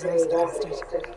exhausted.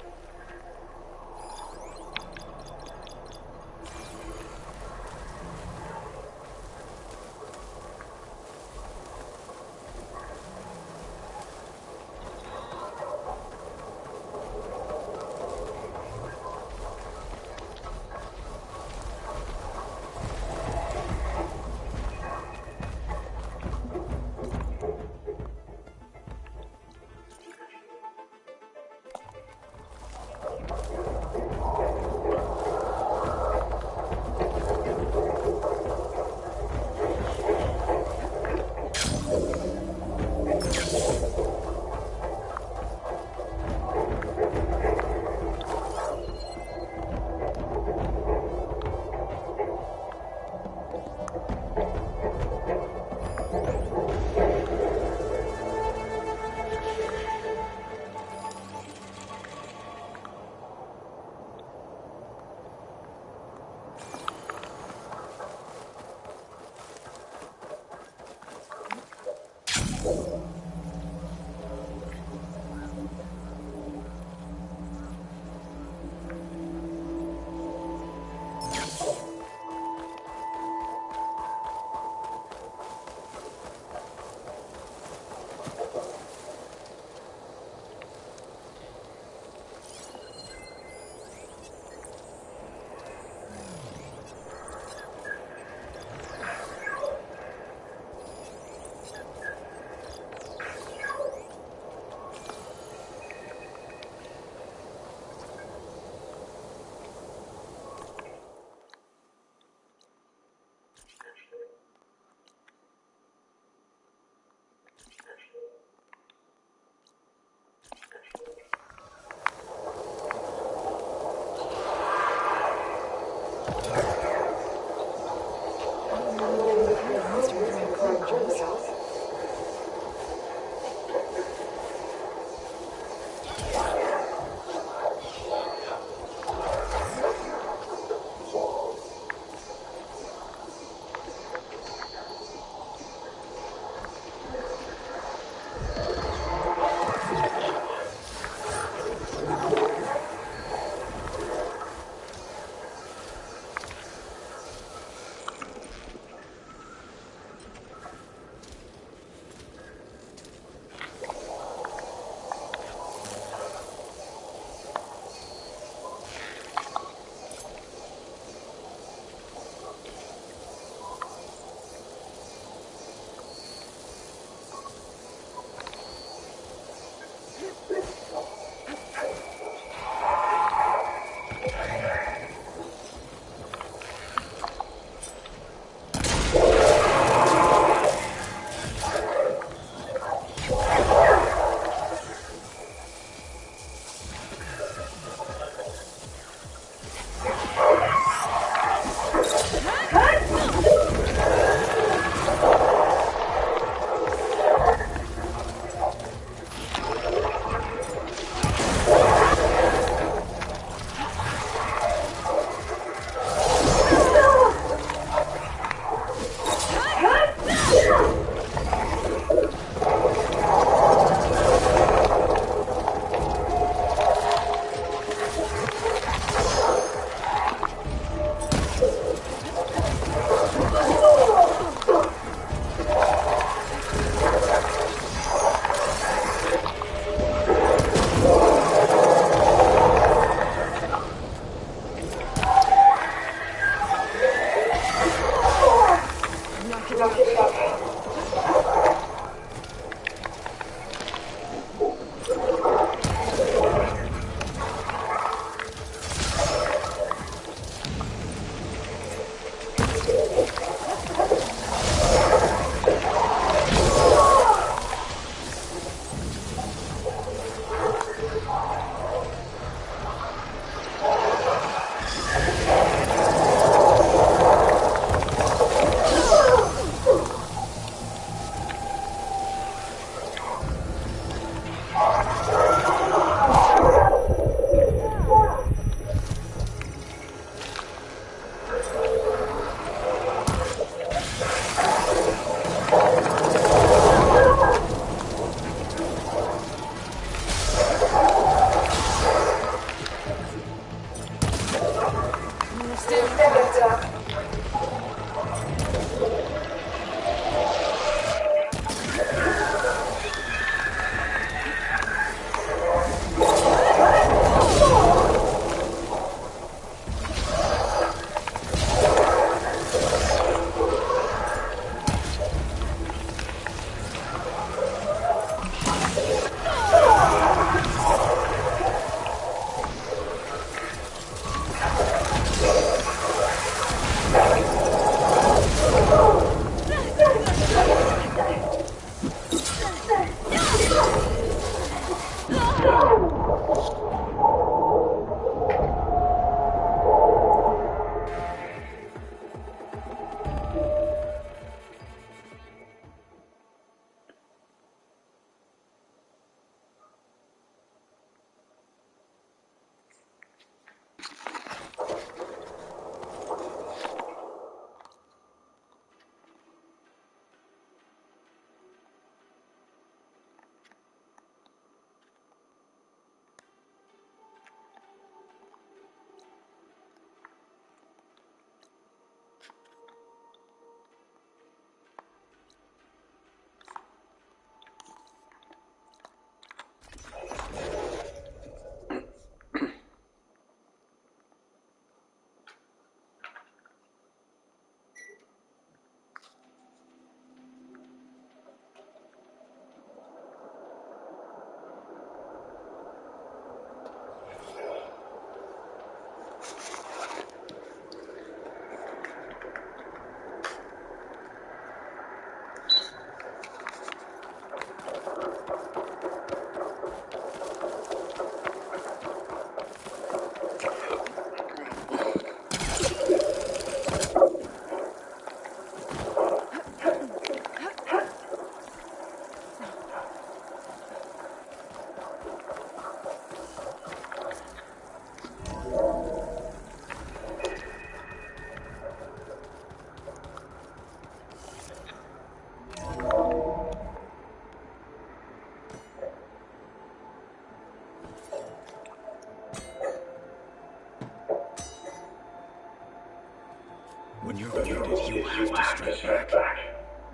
When you're wounded, you have to strike back.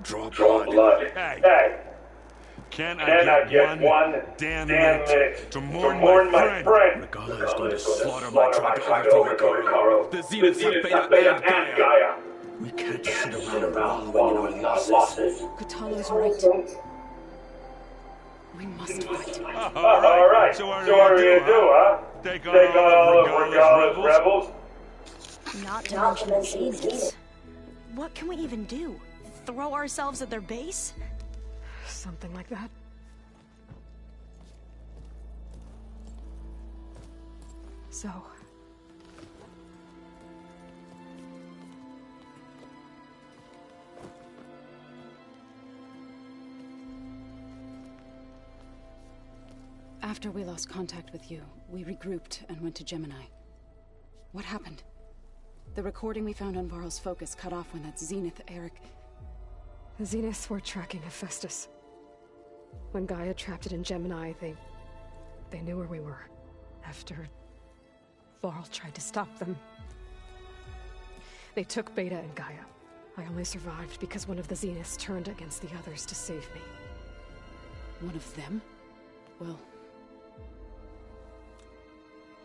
Draw blood. Hey! Can I get one damn minute to mourn my friend? Regalla is going to slaughter my tribe to overthrow Hekarro. The Zeniths have Beta and Gaia. We can't sit around wallowing in our losses. Kotallo's right. We must fight. Alright, so what are you gonna do, huh? Take on all of Regalla's rebels? Not to mention the Zeniths. What can we even do? Throw ourselves at their base? Something like that. So... After we lost contact with you, we regrouped and went to Gemini. What happened? The recording we found on Varl's focus cut off when that Zenith Eric... The Zeniths were tracking Hephaestus. When Gaia trapped it in Gemini, they knew where we were. After Varl tried to stop them. They took Beta and Gaia. I only survived because one of the Zeniths turned against the others to save me. One of them? Well...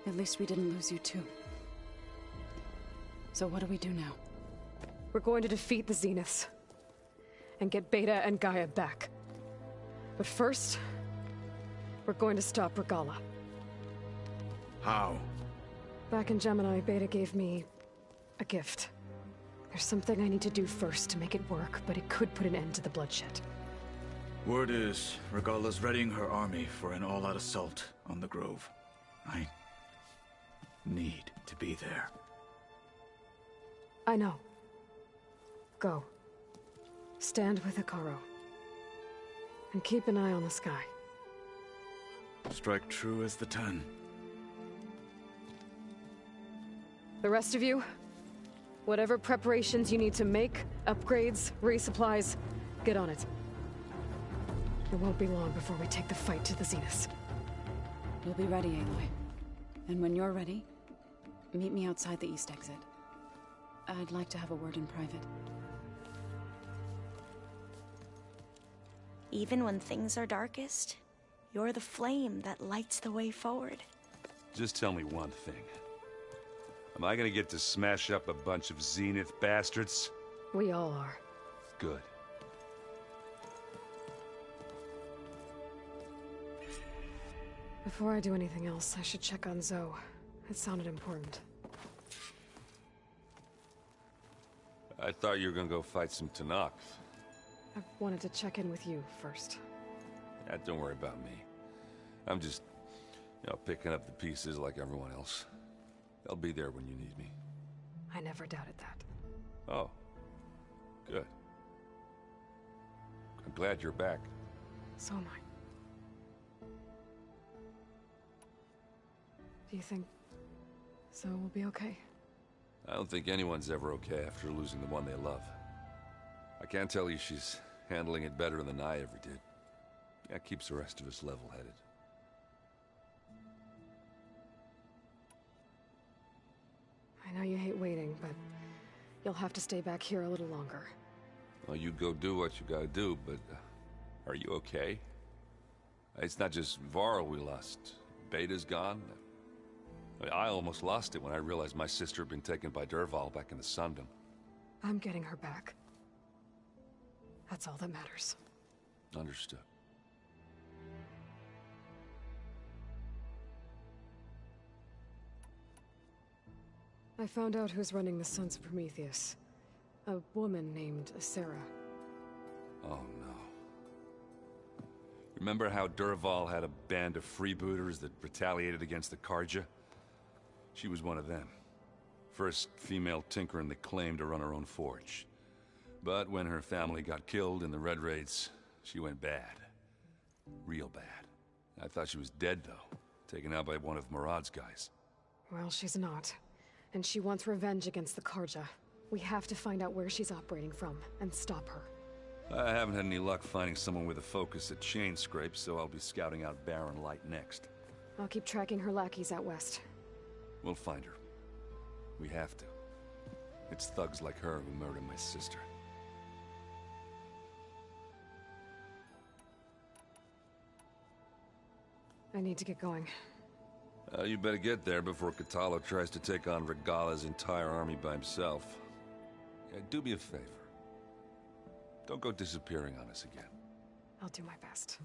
at least we didn't lose you too. So what do we do now? We're going to defeat the Zeniths. And get Beta and Gaia back. But first... we're going to stop Regalla. How? Back in Gemini, Beta gave me... a gift. There's something I need to do first to make it work, but it could put an end to the bloodshed. Word is, Regalla's readying her army for an all-out assault on the Grove. I... need to be there. I know. Go. Stand with Hekarro. And keep an eye on the sky. Strike true as the 10. The rest of you, whatever preparations you need to make, upgrades, resupplies, get on it. It won't be long before we take the fight to the Zeniths. We'll be ready, Aloy. And when you're ready, meet me outside the east exit. I'd like to have a word in private. Even when things are darkest, you're the flame that lights the way forward. Just tell me one thing. Am I gonna get to smash up a bunch of Zenith bastards? We all are. Good. Before I do anything else, I should check on Zoe. It sounded important. I thought you were gonna go fight some Tenakth. I wanted to check in with you first. Don't worry about me. I'm just, picking up the pieces like everyone else. I'll be there when you need me. I never doubted that. Oh. Good. I'm glad you're back. So am I. Do you think Zoe will be okay? I don't think anyone's ever okay after losing the one they love. I can't tell you she's handling it better than I ever did. That keeps the rest of us level-headed. I know you hate waiting, but you'll have to stay back here a little longer. Well, you go do what you gotta do, but are you okay? It's not just Varl we lost. Beta's gone. I almost lost it when I realized my sister had been taken by Dervahl back in the Sundom. I'm getting her back. That's all that matters. Understood. I found out who's running the Sons of Prometheus. A woman named Asera. Oh no. Remember how Dervahl had a band of freebooters that retaliated against the Carja? She was one of them. First female tinker in the claim to run her own forge. But when her family got killed in the Red Raids, she went bad. Real bad. I thought she was dead, though. Taken out by one of Murad's guys. Well, she's not. And she wants revenge against the Carja. We have to find out where she's operating from, and stop her. I haven't had any luck finding someone with a focus at chain scrapes, so I'll be scouting out Baron Light next. I'll keep tracking her lackeys out west. We'll find her. We have to. It's thugs like her who murdered my sister. I need to get going. You better get there before Kotallo tries to take on Regalla's entire army by himself. Do me a favor. Don't go disappearing on us again. I'll do my best.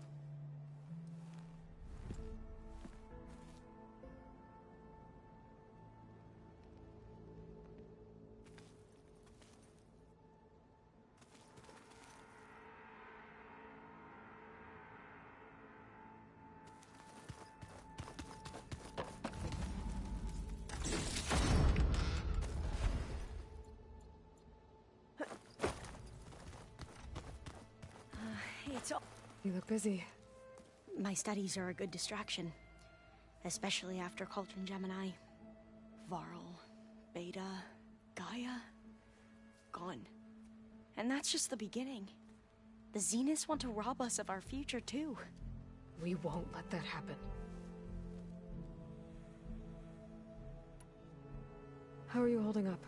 It's all... You look busy. My studies are a good distraction. Especially after Cauldron Gemini. Varl, Beta, Gaia... gone. And that's just the beginning. The Zeniths want to rob us of our future, too. We won't let that happen. How are you holding up?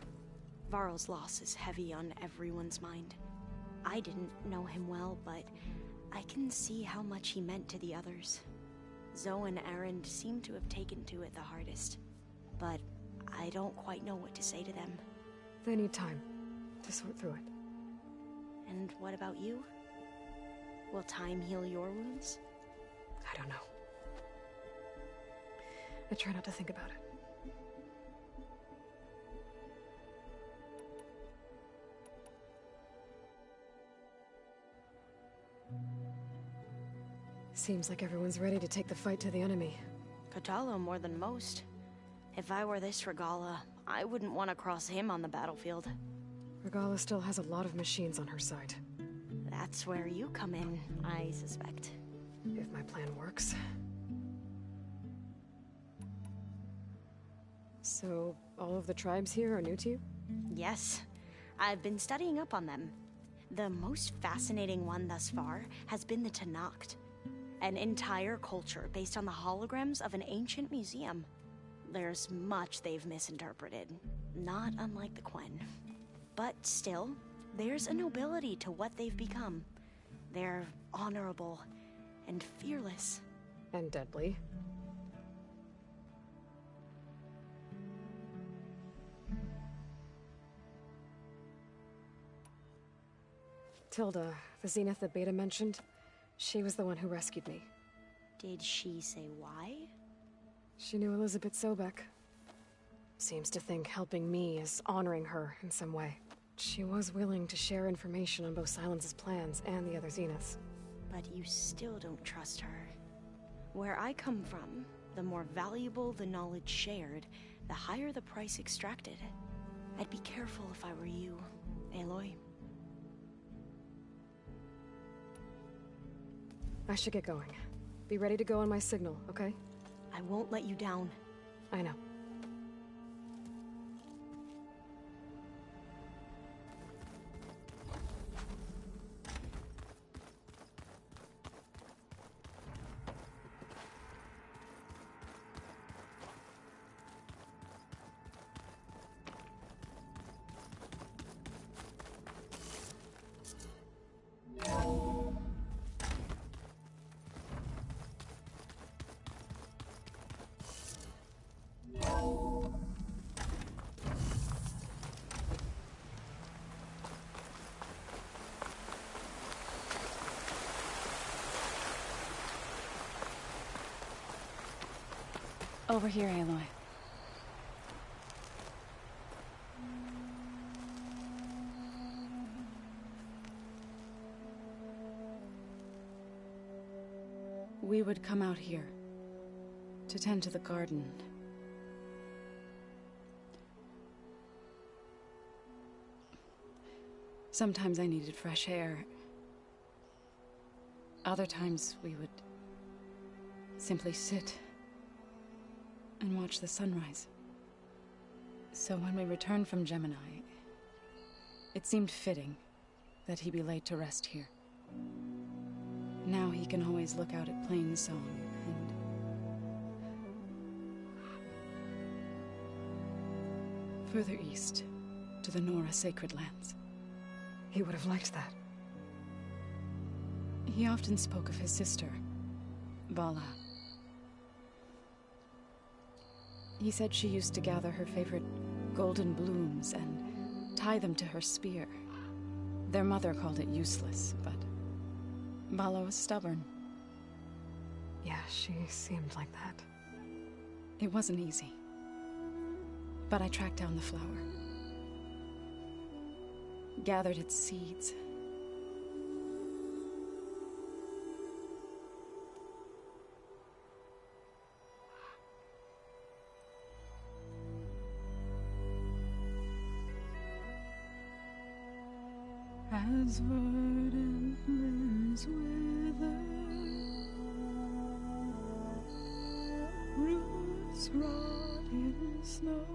Varl's loss is heavy on everyone's mind. I didn't know him well, but I can see how much he meant to the others. Zoe and Erend seem to have taken to it the hardest, but I don't quite know what to say to them. They need time to sort through it. And what about you? Will time heal your wounds? I don't know. I try not to think about it. Seems like everyone's ready to take the fight to the enemy. Kotallo more than most. If I were this Regalla, I wouldn't want to cross him on the battlefield. Regalla still has a lot of machines on her side. That's where you come in, I suspect. If my plan works. So, all of the tribes here are new to you? Yes. I've been studying up on them. The most fascinating one thus far has been the Tenakth. An entire culture based on the holograms of an ancient museum. There's much they've misinterpreted. not unlike the Quen. But still, there's a nobility to what they've become. They're honorable and fearless. And deadly. Tilda, the Zenith that Beta mentioned, she was the one who rescued me. Did she say why? She knew Elizabeth Sobek. Seems to think helping me is honoring her in some way. She was willing to share information on both Silence's plans and the other Zeniths. But you still don't trust her. Where I come from, the more valuable the knowledge shared, the higher the price extracted. I'd be careful if I were you, Aloy. I should get going. Be ready to go on my signal, okay? I won't let you down. I know. Over here, Aloy. We would come out here to tend to the garden. Sometimes I needed fresh air. Other times we would simply sit and watch the sunrise. So when we returned from Gemini, it seemed fitting that he be laid to rest here. Now he can always look out at Plainsong and... further east, to the Nora Sacred Lands. He would have liked that. He often spoke of his sister, Vala. He said she used to gather her favorite golden blooms and tie them to her spear. Their mother called it useless, but Vala was stubborn. Yeah, she seemed like that. It wasn't easy. But I tracked down the flower. Gathered its seeds. As verdant limbs wither, roots rot in snow,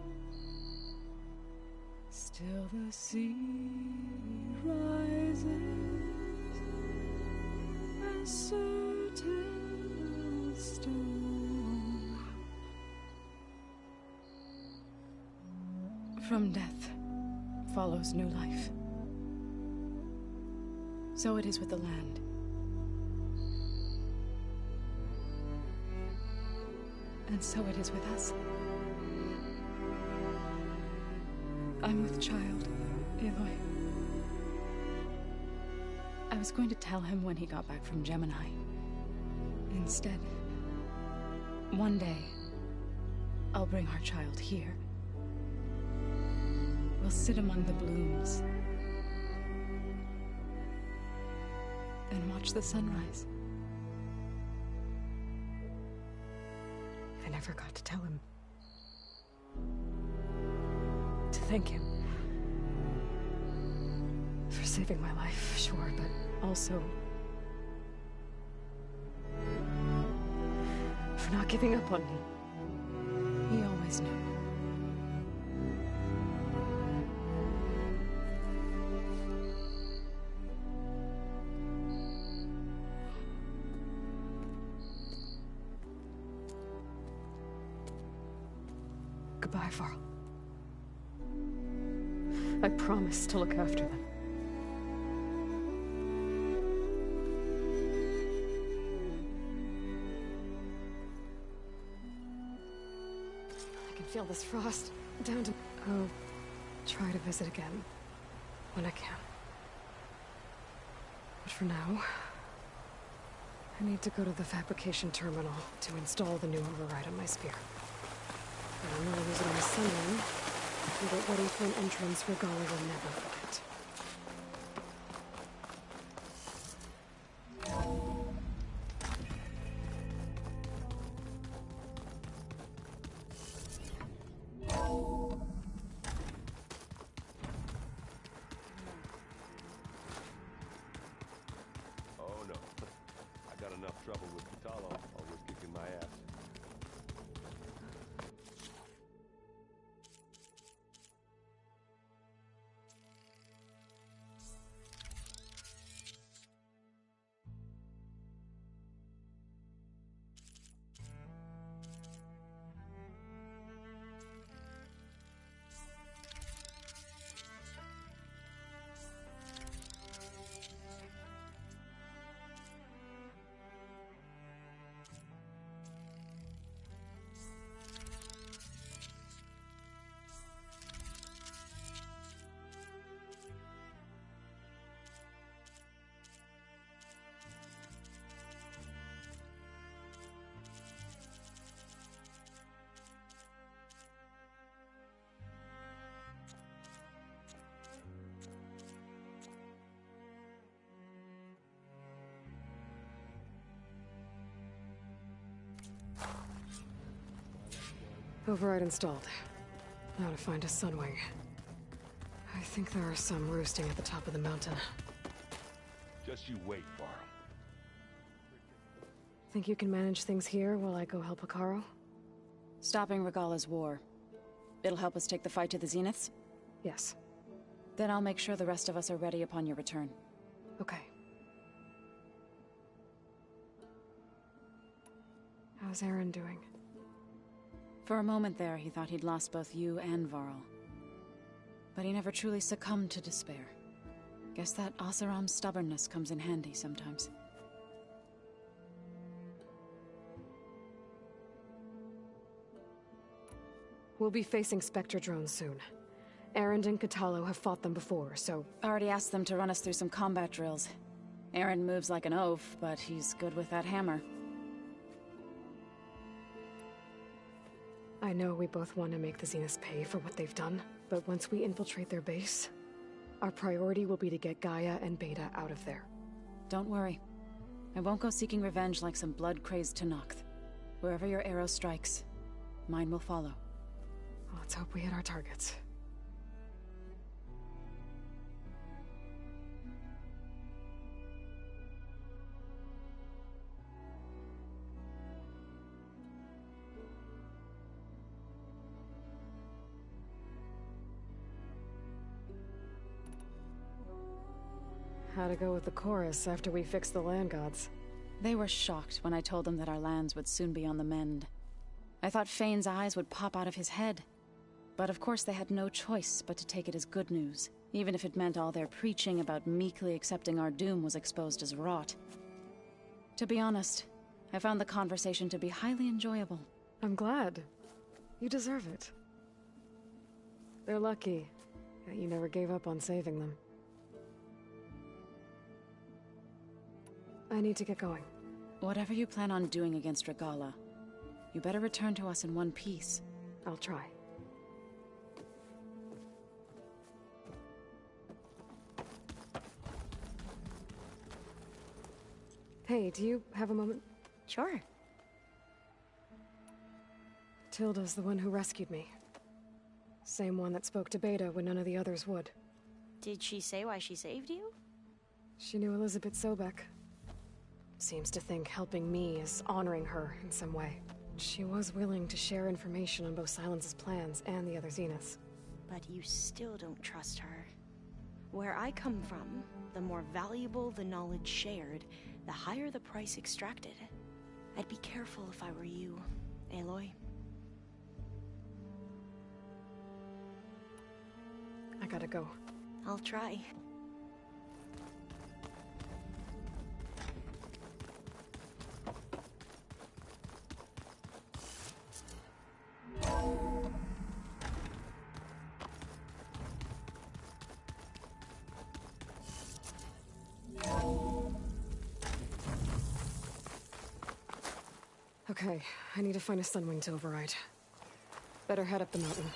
still the sea rises, as certain as stone. From death follows new life. So it is with the land. And so it is with us. I'm with child, Aloy. I was going to tell him when he got back from Gemini. Instead, one day, I'll bring our child here. We'll sit among the blooms and watch the sunrise. I never got to tell him. To thank him. For saving my life, sure, but also... for not giving up on me. He always knew. Goodbye, Varl. I promise to look after them. I can feel this frost down to... I'll try to visit again when I can. But for now, I need to go to the fabrication terminal to install the new override on my spear. And I'll use it on the Sunray and get ready for an entrance Regalla will never forget. Oh no. I got enough trouble with Kotallo, always kicking my ass. Override installed. Now to find a Sunwing. I think there are some roosting at the top of the mountain. Just you wait, Varl. Think you can manage things here while I go help Hekarro? Stopping Regalla's war. It'll help us take the fight to the Zeniths? Yes. Then I'll make sure the rest of us are ready upon your return. Okay. How's Aaron doing? For a moment there, he thought he'd lost both you and Varl. But he never truly succumbed to despair. Guess that Oseram's stubbornness comes in handy sometimes. We'll be facing Spectre drones soon. Erend and Kotallo have fought them before, so... Already asked them to run us through some combat drills. Aaron moves like an oaf, but he's good with that hammer. I know we both want to make the Zeniths pay for what they've done, but once we infiltrate their base, our priority will be to get Gaia and Beta out of there. Don't worry. I won't go seeking revenge like some blood-crazed Tenakth. Wherever your arrow strikes, mine will follow. Let's hope we hit our targets. How to go with the chorus after we fixed the land gods? They were shocked when I told them that our lands would soon be on the mend. I thought Fane's eyes would pop out of his head. But of course they had no choice but to take it as good news, even if it meant all their preaching about meekly accepting our doom was exposed as rot. To be honest, I found the conversation to be highly enjoyable. I'm glad. You deserve it. They're lucky that you never gave up on saving them. I need to get going. Whatever you plan on doing against Regalla, you better return to us in one piece. I'll try. Hey, do you have a moment? Sure. Tilda's the one who rescued me. Same one that spoke to Beta when none of the others would. Did she say why she saved you? She knew Elizabeth Sobek. Seems to think helping me is honoring her in some way. She was willing to share information on both Silence's plans and the other Zeniths. But you still don't trust her. Where I come from, the more valuable the knowledge shared, the higher the price extracted. I'd be careful if I were you, Aloy. I gotta go. I'll try. Okay, I need to find a Sunwing to override. Better head up the mountain.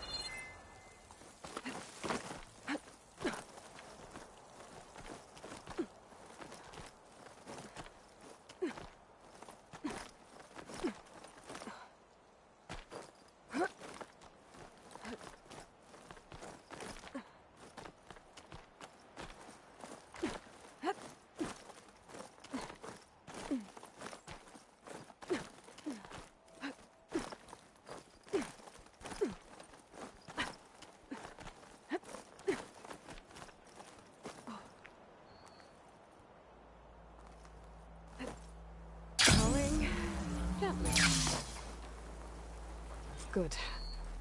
Good.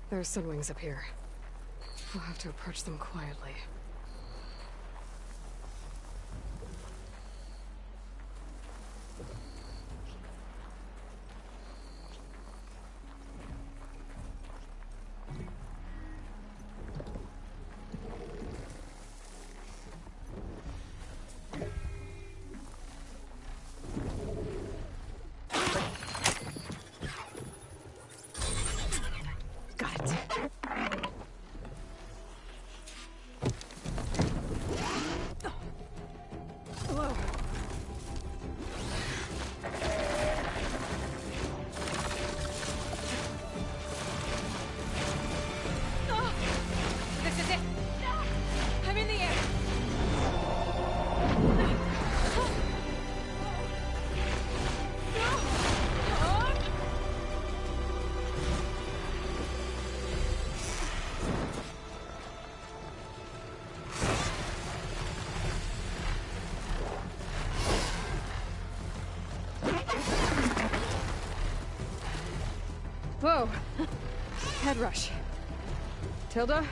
There's Sunwings up here. We'll have to approach them quietly. Whoa! Head rush. Tilda,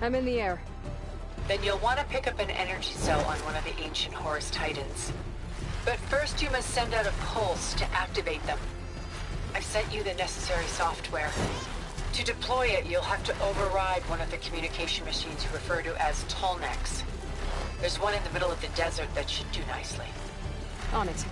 I'm in the air. Then you'll want to pick up an energy cell on one of the ancient Horus Titans. But first you must send out a pulse to activate them. I've sent you the necessary software. To deploy it, you'll have to override one of the communication machines you refer to as Tallnecks. There's one in the middle of the desert that should do nicely. On it.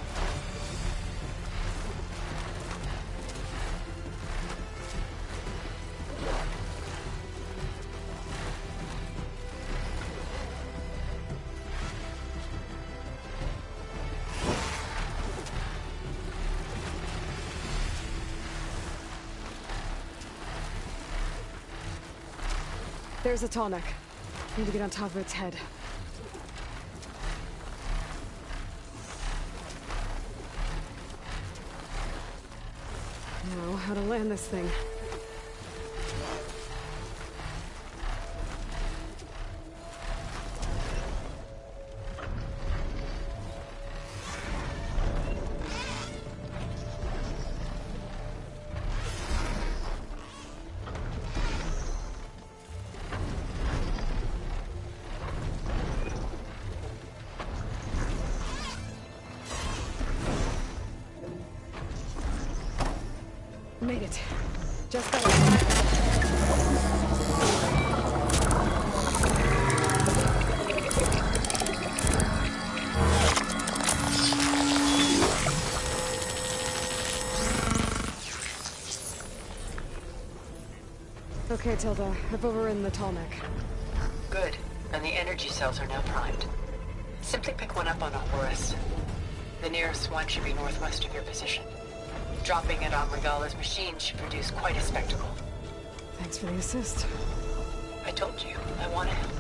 There's a Tallneck. Need to get on top of its head. Now, how to land this thing. Made it. Just got it. Okay, Tilda. I've overridden the Tallneck. Good. And the energy cells are now primed. Simply pick one up on a Horus. The nearest one should be northwest of your position. Dropping it on Regala's machine should produce quite a spectacle. Thanks for the assist. I told you, I want to help.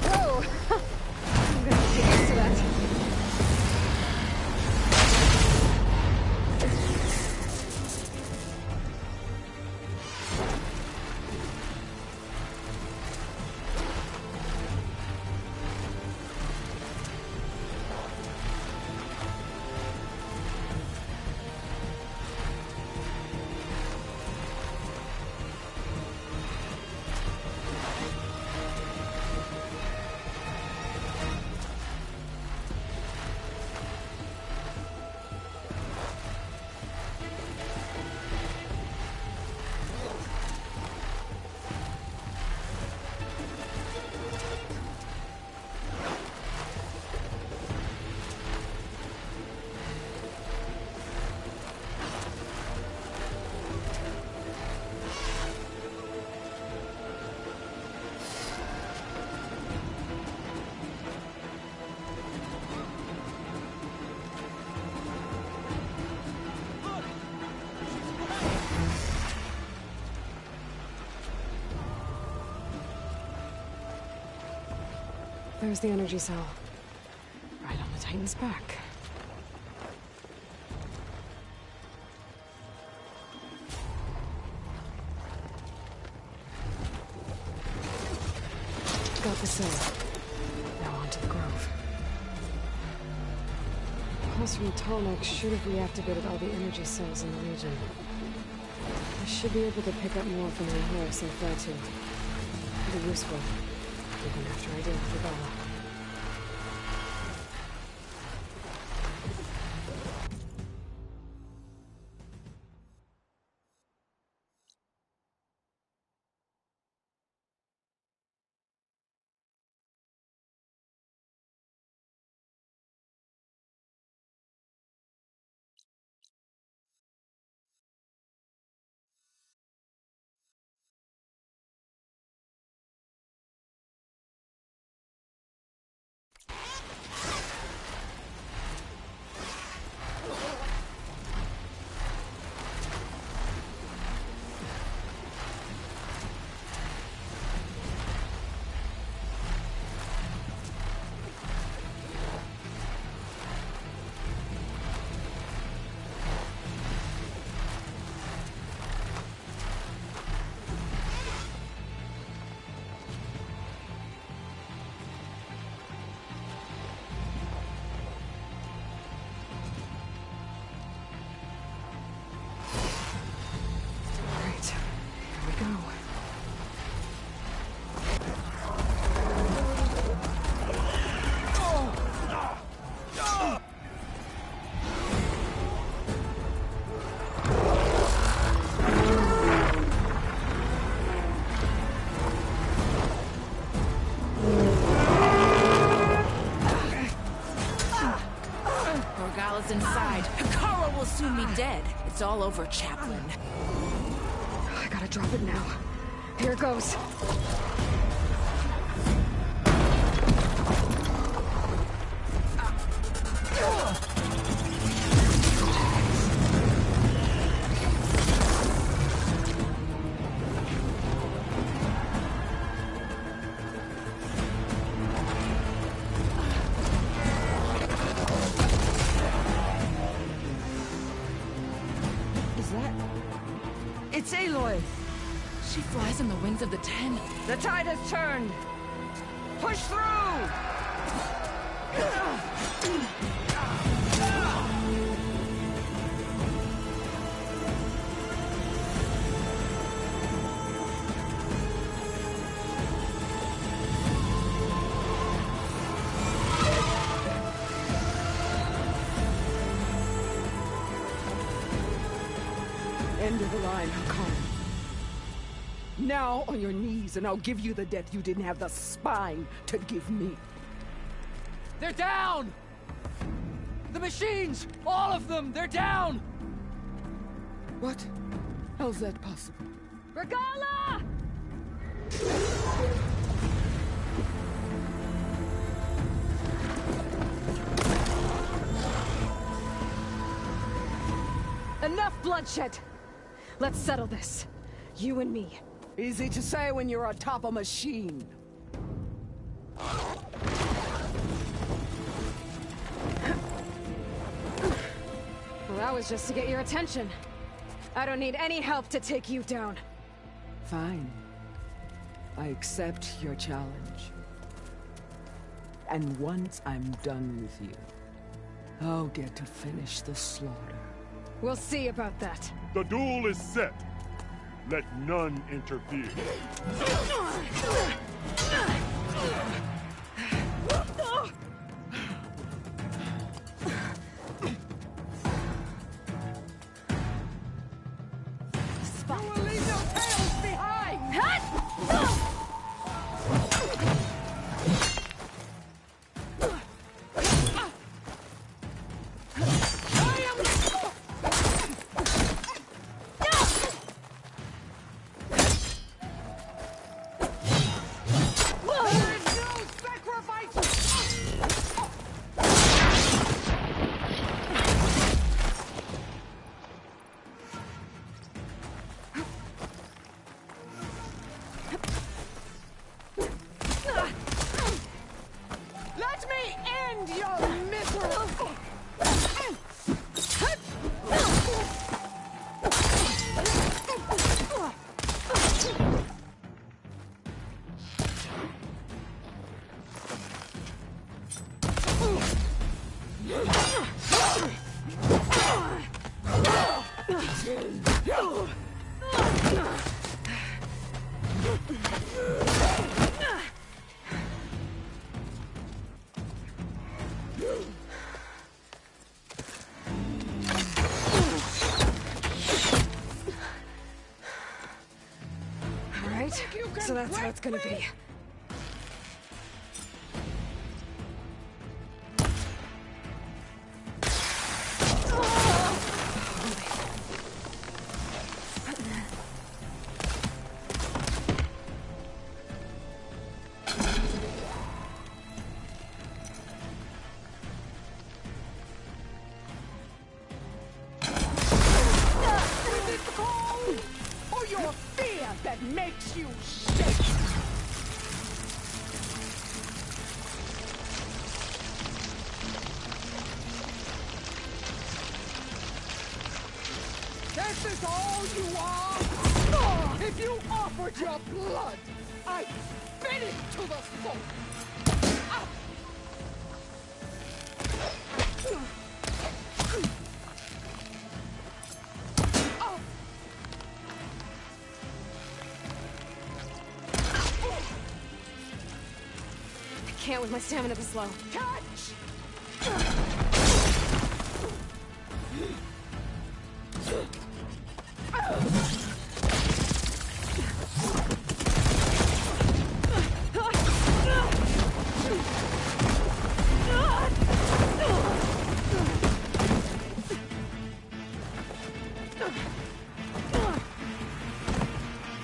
Whoa! I'm gonna get used to that. There's the energy cell. Right on the Titan's back. Got the cell. Now on to the Grove. Pulse from Tallneck should have reactivated all the energy cells in the region. I should be able to pick up more from the Horus and Fry-2. It'll be useful, even after I deal with Regalla. Inside. Hekarro will soon be dead. It's all over, Chaplain. I gotta drop it now. Here it goes. It's Aloy! She flies in the wings of the Ten. The tide has turned! Push through! End of the line, Hakan. Now on your knees, and I'll give you the death you didn't have the spine to give me. They're down! The machines! All of them! They're down! What? How's that possible? Regalla! Enough bloodshed! Let's settle this. You and me. Easy to say when you're atop a machine. Well, that was just to get your attention. I don't need any help to take you down. Fine. I accept your challenge. And once I'm done with you, I'll get to finish the slaughter. We'll see about that. The duel is set. Let none interfere. You will leave no tails behind! Alright, so that's how it's gonna be. Makes you shake! This is all you are? Oh, if you offered your blood, I'd spit it to the full! Can't with my stamina this low. Catch!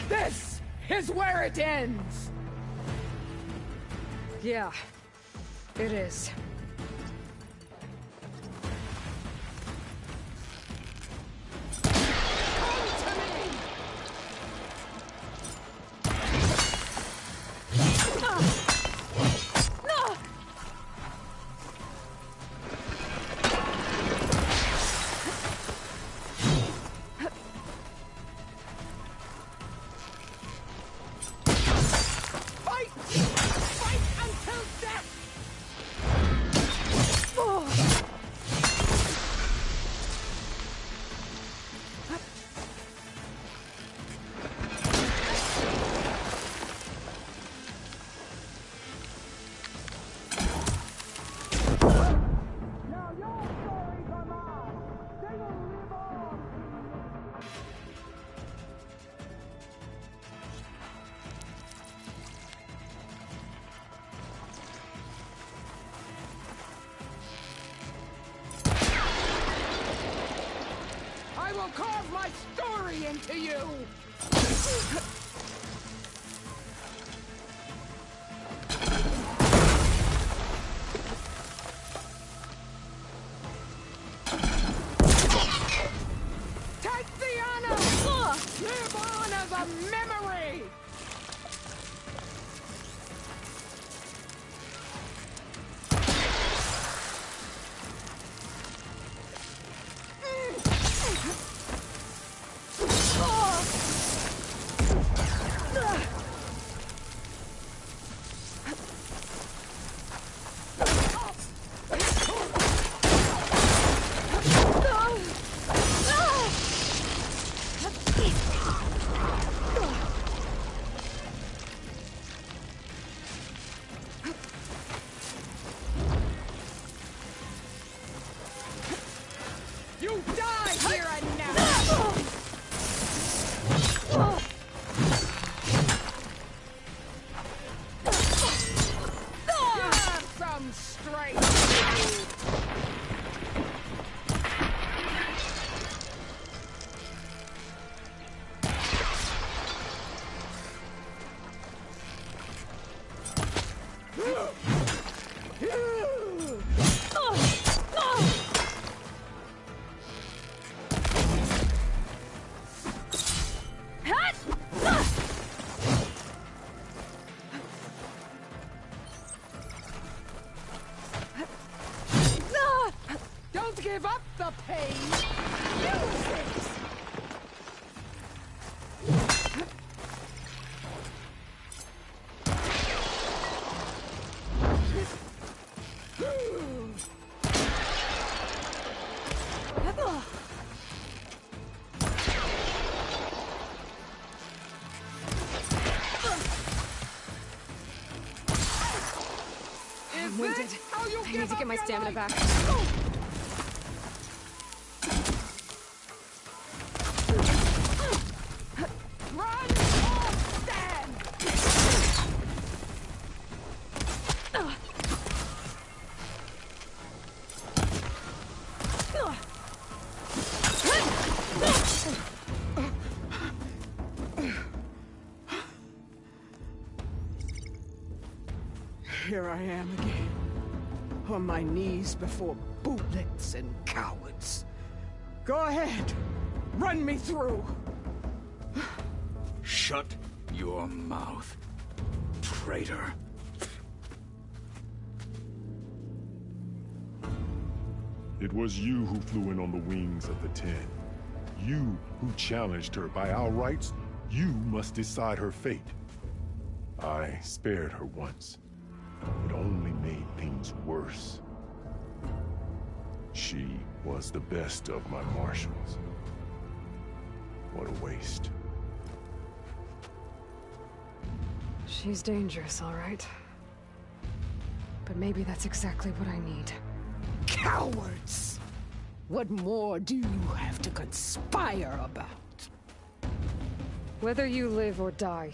This is where it ends! Yeah, it is. I will carve my story into you! Take the honor! Live on as a memory! You die here and now! Have some strength! Don't give up the pain! Use it! I'm winded. I need to get my stamina back. Run or stand! Here I am again, on my knees before bootlets and cowards. Go ahead, run me through. Shut your mouth, traitor. It was you who flew in on the wings of the Ten. You who challenged her. By our rights, you must decide her fate. I spared her once. It only made things worse. She was the best of my marshals. What a waste. She's dangerous, all right. But maybe that's exactly what I need. Cowards! What more do you have to conspire about? Whether you live or die.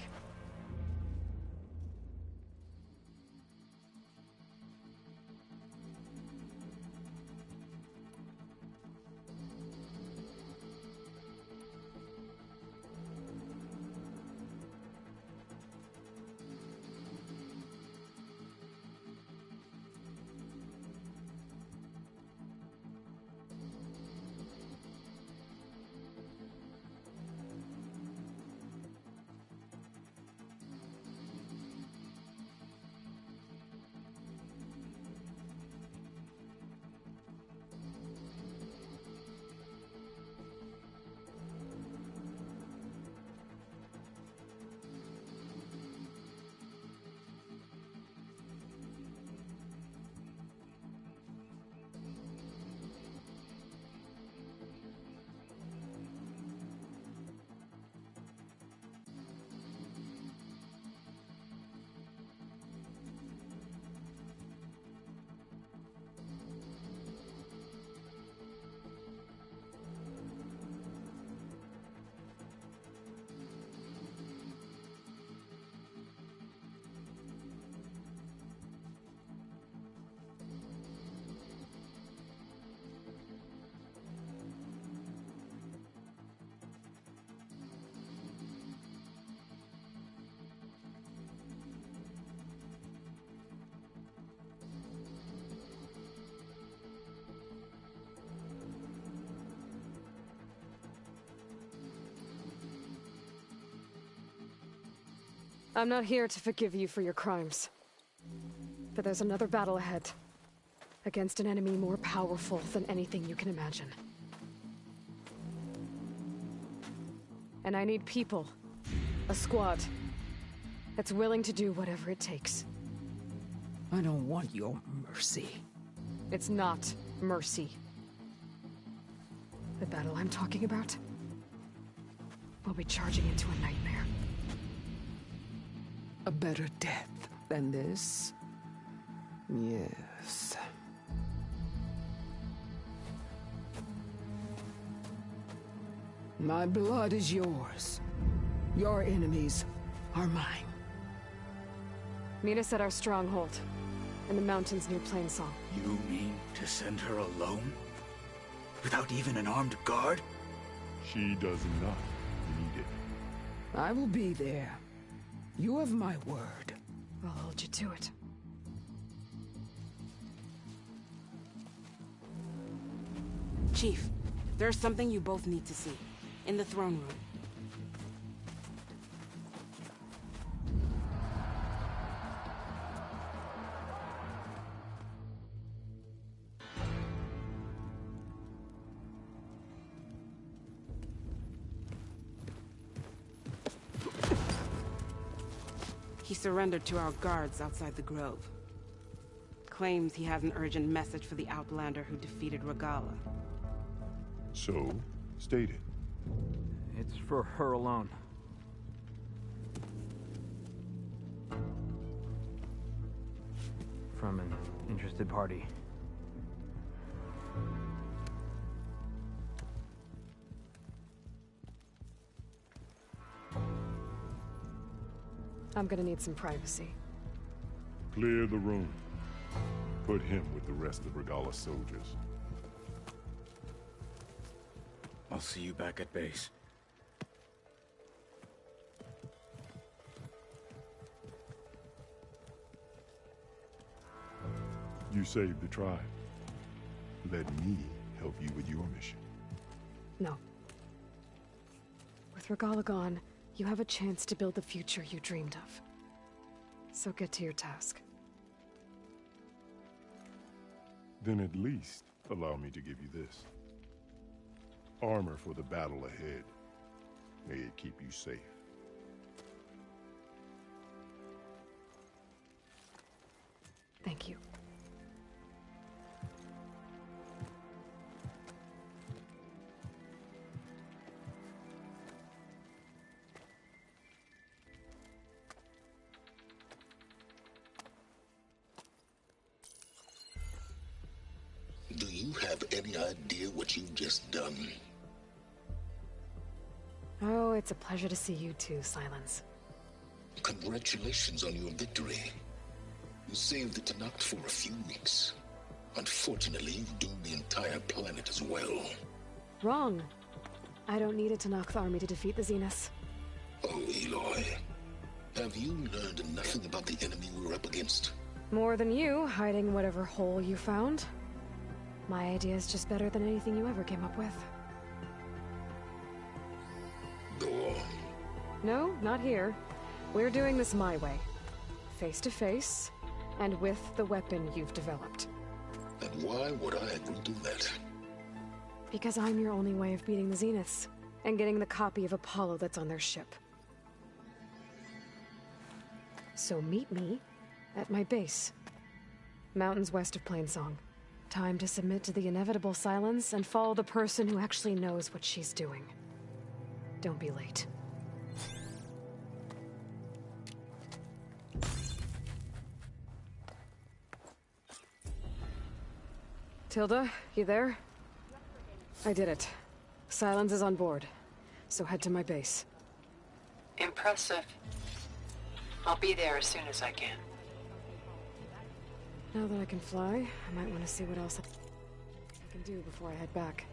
I'm not here to forgive you for your crimes. But there's another battle ahead. Against an enemy more powerful than anything you can imagine. And I need people. A squad. That's willing to do whatever it takes. I don't want your mercy. It's not mercy. The battle I'm talking about will be charging into a nightmare. A better death than this? Yes. My blood is yours. Your enemies are mine. Meet us at our stronghold, in the mountains near Plainsong. You mean to send her alone? Without even an armed guard? She does not need it. I will be there. You have my word. I'll hold you to it. Chief, there's something you both need to see. In the throne room. He surrendered to our guards outside the grove. Claims he has an urgent message for the Outlander who defeated Regalla. So, state it. It's for her alone. from an interested party. I'm gonna need some privacy. Clear the room. Put him with the rest of Regalla's soldiers. I'll see you back at base. You saved the tribe. Let me help you with your mission. No. With Regalla gone, you have a chance to build the future you dreamed of. So get to your task. Then at least allow me to give you this. Armor for the battle ahead. May it keep you safe. Thank you. Do you have any idea what you've just done? Oh, it's a pleasure to see you too, Silence. Congratulations on your victory. You saved the Tenakth for a few weeks. Unfortunately, you've doomed the entire planet as well. Wrong. I don't need a Tenakth army to defeat the Zeniths. Oh, Aloy. Have you learned nothing about the enemy we're up against? More than you, hiding whatever hole you found. My idea is just better than anything you ever came up with. Go on. No, not here. We're doing this my way. Face to face, and with the weapon you've developed. And why would I agree to that? Because I'm your only way of beating the Zeniths, and getting the copy of Apollo that's on their ship. So meet me at my base. Mountains west of Plainsong. Time to submit to the inevitable silence and follow the person who actually knows what she's doing. Don't be late. Tilda, you there? I did it. Silence is on board, so head to my base. Impressive. I'll be there as soon as I can. Now that I can fly, I might want to see what else I can do before I head back.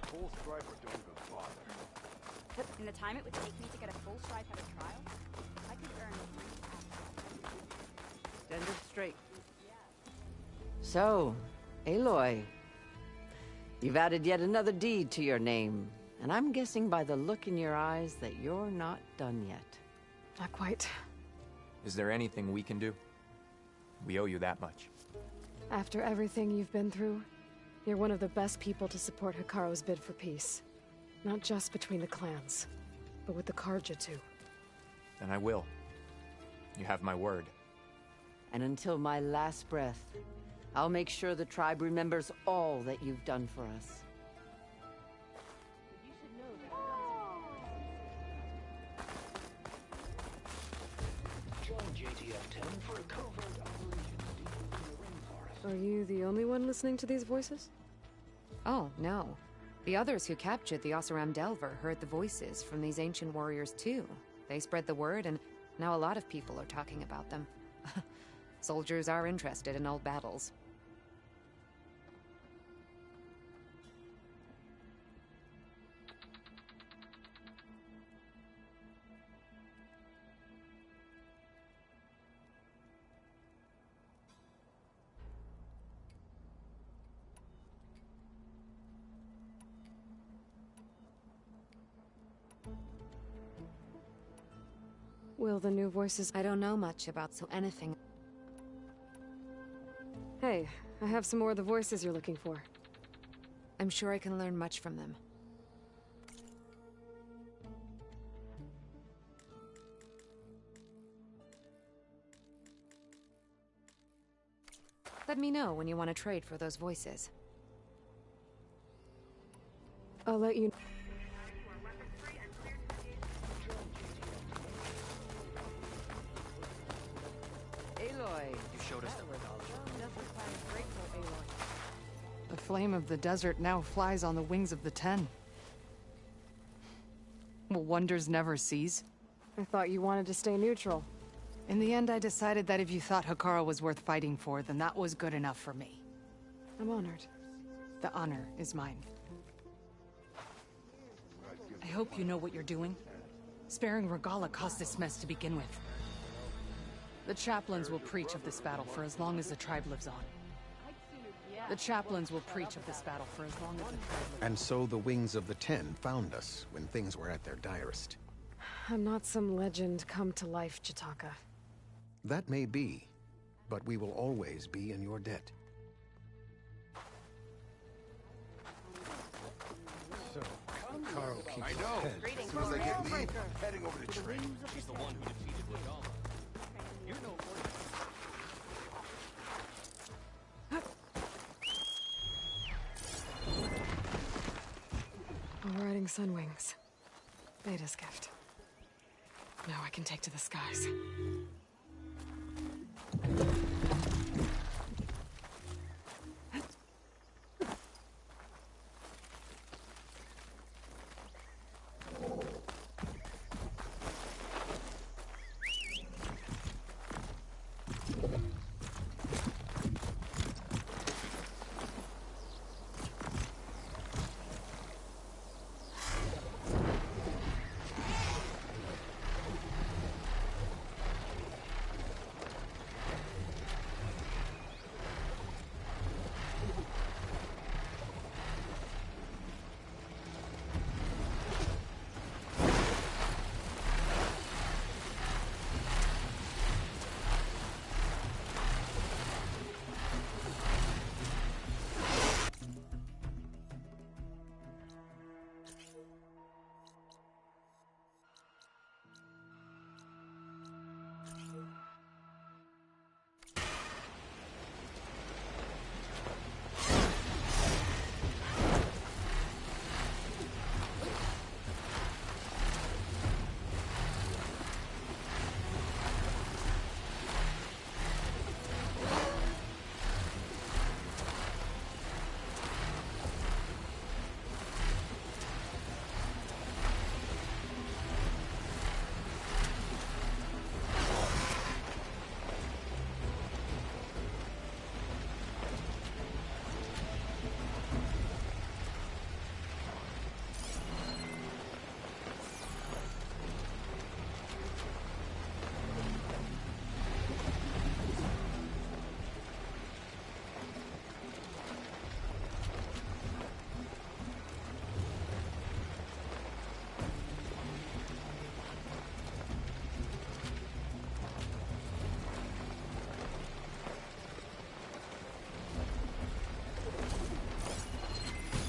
Full stripe or don't go farther. In the time it would take me to get a full stripe at a trial, I could earn 3 Stand up straight. So, Aloy, you've added yet another deed to your name, and I'm guessing by the look in your eyes that you're not done yet. Not quite. Is there anything we can do? We owe you that much. After everything you've been through, you're one of the best people to support Hekarro's bid for peace. Not just between the clans, but with the Carja too. Then I will. You have my word. And until my last breath, I'll make sure the tribe remembers all that you've done for us. Join JTF-10 for a covert operation deep in the rainforest. Are you the only one listening to these voices? Oh, no. The others who captured the Oseram Delver heard the voices from these ancient warriors too. They spread the word, and now a lot of people are talking about them. Soldiers are interested in old battles. Will the new voices... I don't know much about so anything. Hey, I have some more of the voices you're looking for. I'm sure I can learn much from them. Let me know when you want to trade for those voices. I'll let you... Aloy! You showed us the The flame of the desert now flies on the wings of the Ten. Will wonders never cease? I thought you wanted to stay neutral. In the end, I decided that if you thought Hekarro was worth fighting for, then that was good enough for me. I'm honored. The honor is mine. I hope you know what you're doing. Sparing Regalla caused this mess to begin with. The chaplains will preach of this battle for as long as the tribe lives on. The chaplains will preach of this battle for as long as the tribe lives on. And so the Wings of the Ten found us when things were at their direst. I'm not some legend come to life, Jataka. That may be, but we will always be in your debt. So, Carl keeps I know. As soon as I get leave, I'm heading over to Trey. She's the one who defeated Regalla. You're no I'm riding Sunwings. Beta's gift. Now I can take to the skies.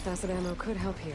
Acid ammo could help here.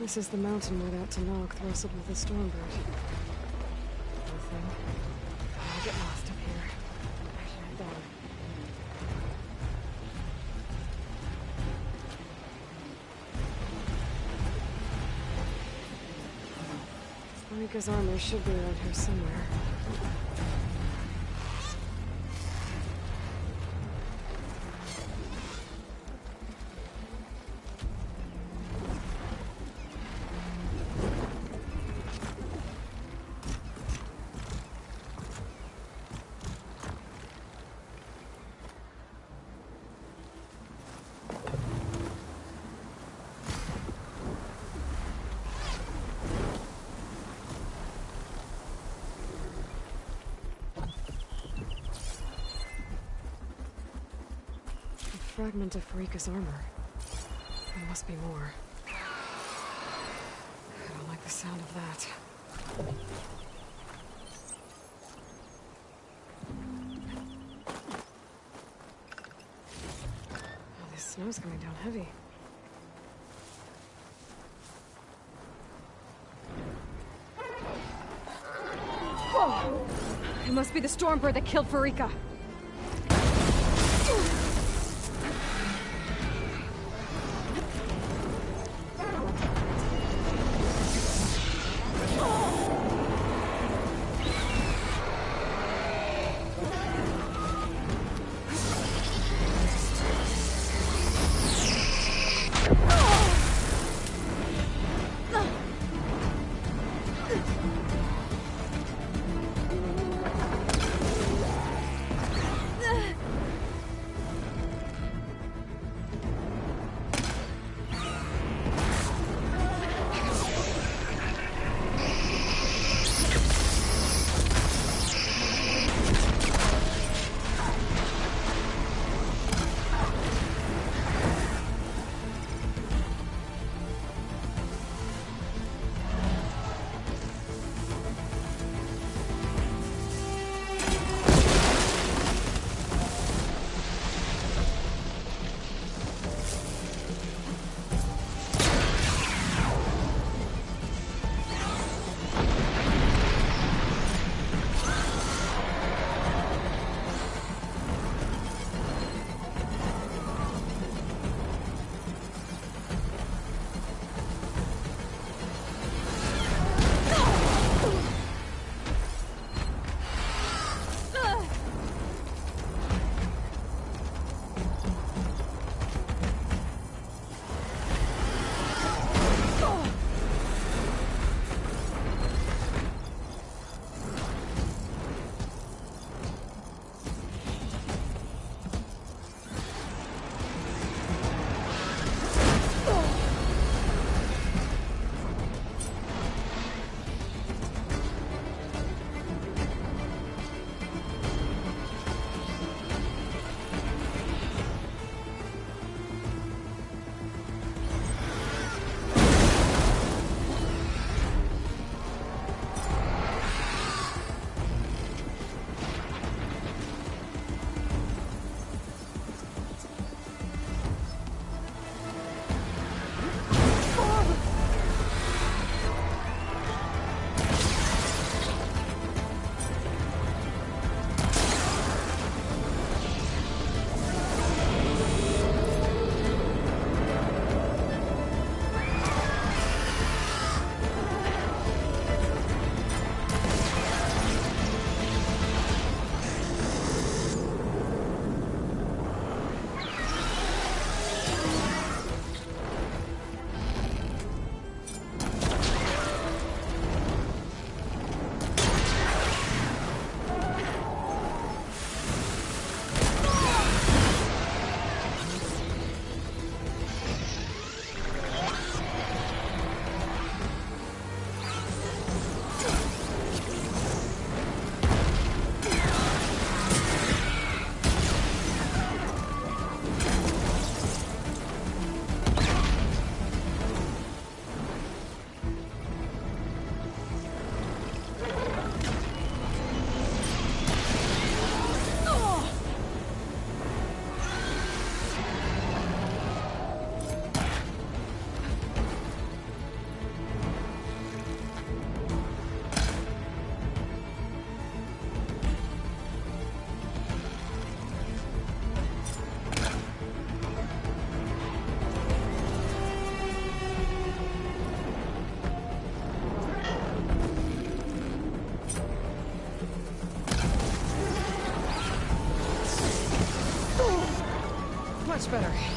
This is the mountain where that Tenakth wrestled with the Stormbird. Poor thing. I'll get lost up here. I should head down. Marika's armor should be around here somewhere. Fragment of Marika's armor. There must be more. I don't like the sound of that. Oh, this snow's coming down heavy. Whoa! It must be the Stormbird that killed Marika. Much better.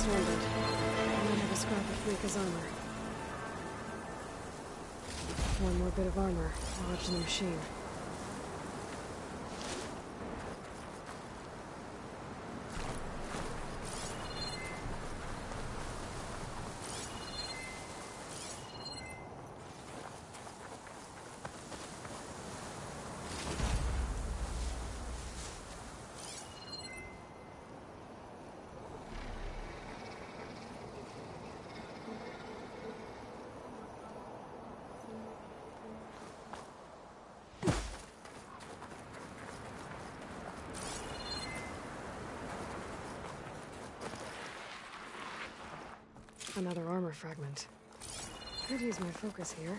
stormed it. I might have a scrap of Freeka's armor. One more bit of armor lodged in the machine. Another armor fragment. Could use my focus here.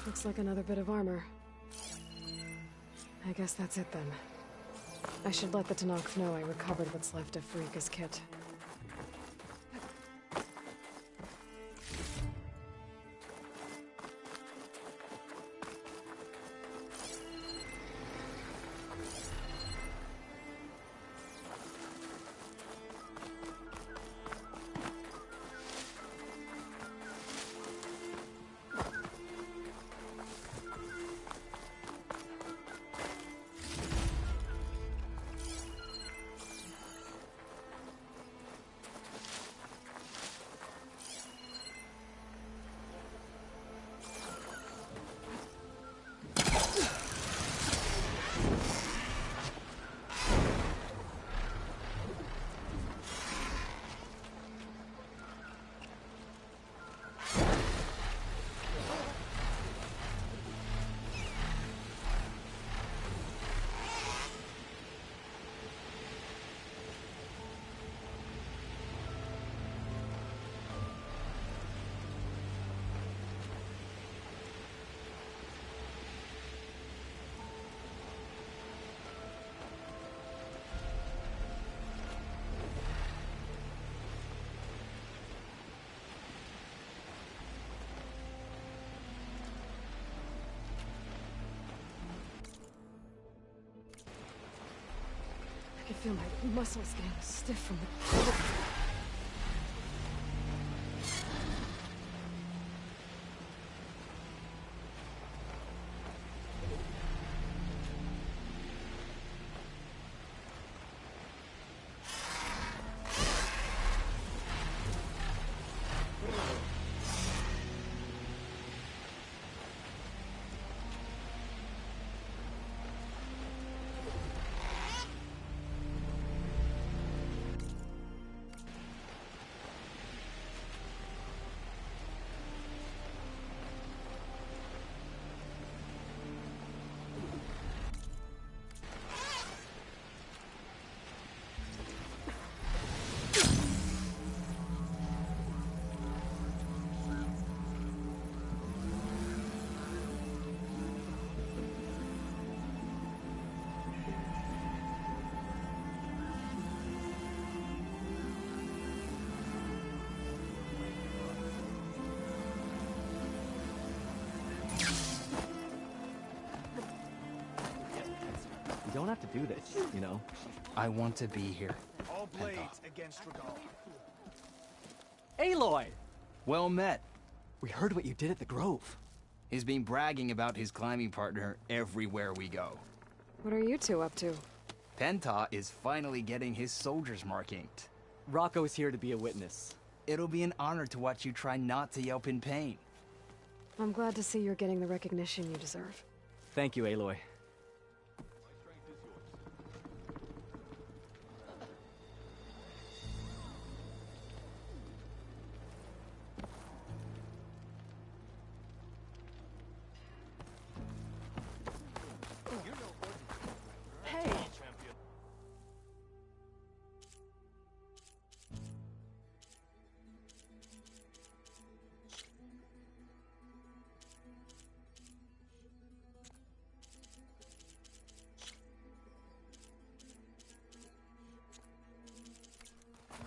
Looks like another bit of armor. I guess that's it then. I should let the Tenakth know I recovered what's left of Freeka's kit. I feel my muscles getting stiff from the... You don't have to do this, you know? I want to be here. All blades against Regalla. Aloy! Well met. We heard what you did at the Grove. He's been bragging about his climbing partner everywhere we go. What are you two up to? Penta is finally getting his soldier's mark inked. Rocco's here to be a witness. It'll be an honor to watch you try not to yelp in pain. I'm glad to see you're getting the recognition you deserve. Thank you, Aloy. Hey!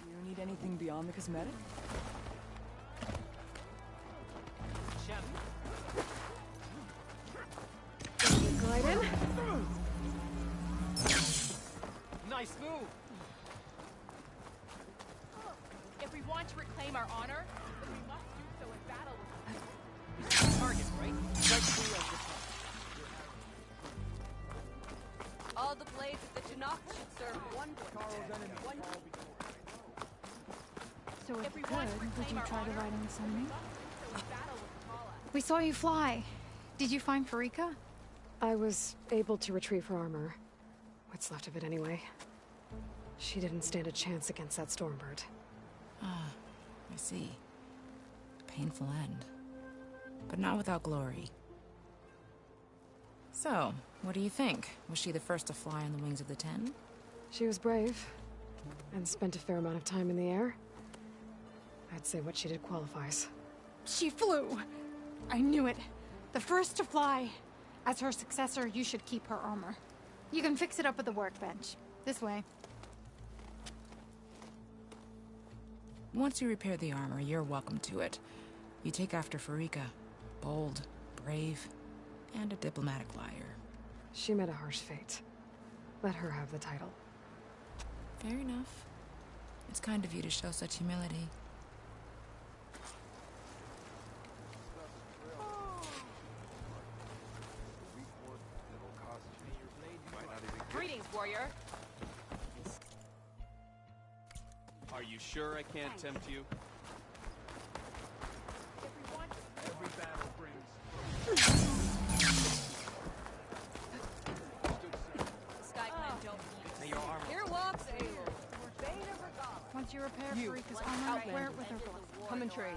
You need anything beyond the cosmetic? Glide in. Nice move! If we want to reclaim our honor, then we must do so in battle with Target, right? Right through us this time. all the blades of the Tunok should serve one purpose. So if If we we want to could, would reclaim you our try to honor, ride on Sunbeam? so in battle with Tala. We saw you fly. Did you find Farika? I was able to retrieve her armor. What's left of it anyway. She didn't stand a chance against that Stormbird. Ah, I see. A painful end. But not without glory. So, what do you think? Was she the first to fly on the wings of the Ten? She was brave, and spent a fair amount of time in the air. I'd say what she did qualifies. She flew! I knew it. The first to fly. As her successor, you should keep her armor. You can fix it up at the workbench. This way. Once you repair the armor, you're welcome to it. You take after Farika. Bold, brave, and a diplomatic liar. She met a harsh fate. Let her have the title. Fair enough. It's kind of you to show such humility. Greetings, warrior. Are you sure I can't tempt you? Every battle brings... Skyclan don't May your armor... Here walks Aloy, Bane of Regala. Once you repair You. Farika's armor, wear it with her blessing. Come and trade.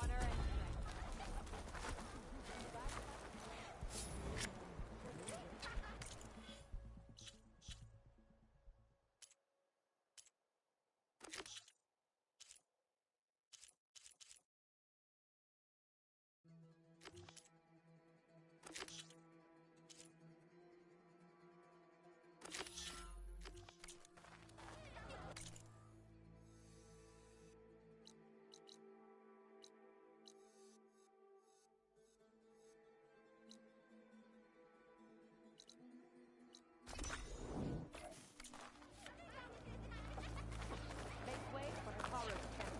Honor and make way for Tara's champion.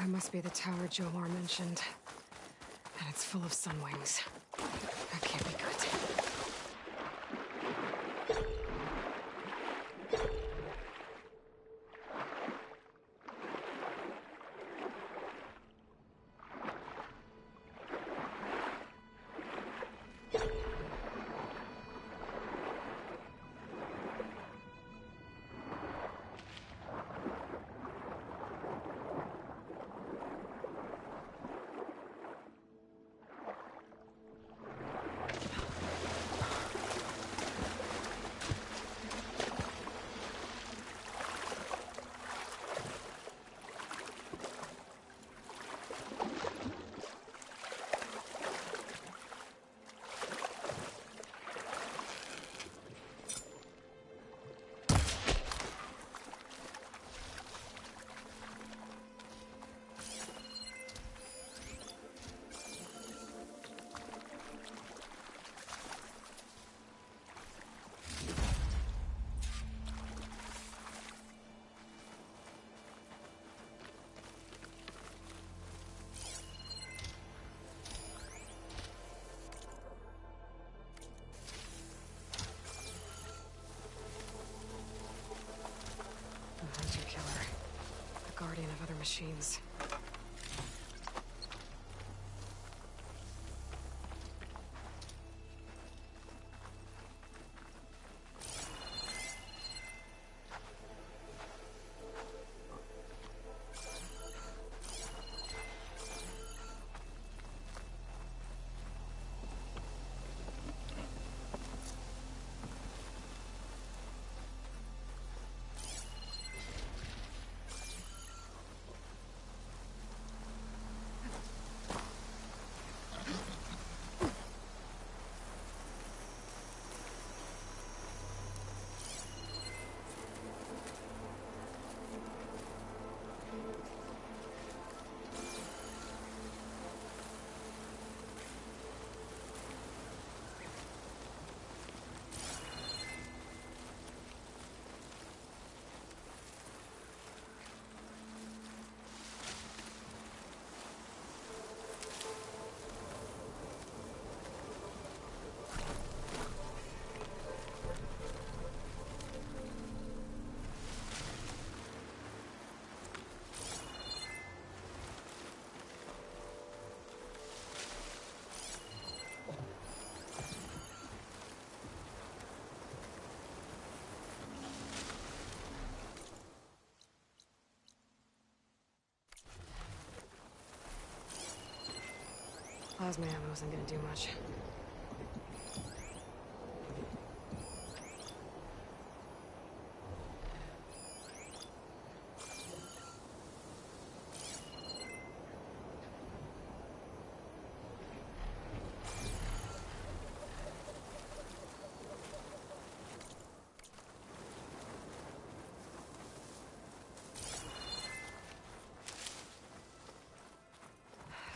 It must be the tower Jomar mentioned. And it's full of sunwings. That can't be good. machines. Plasma ammo isn't gonna do much.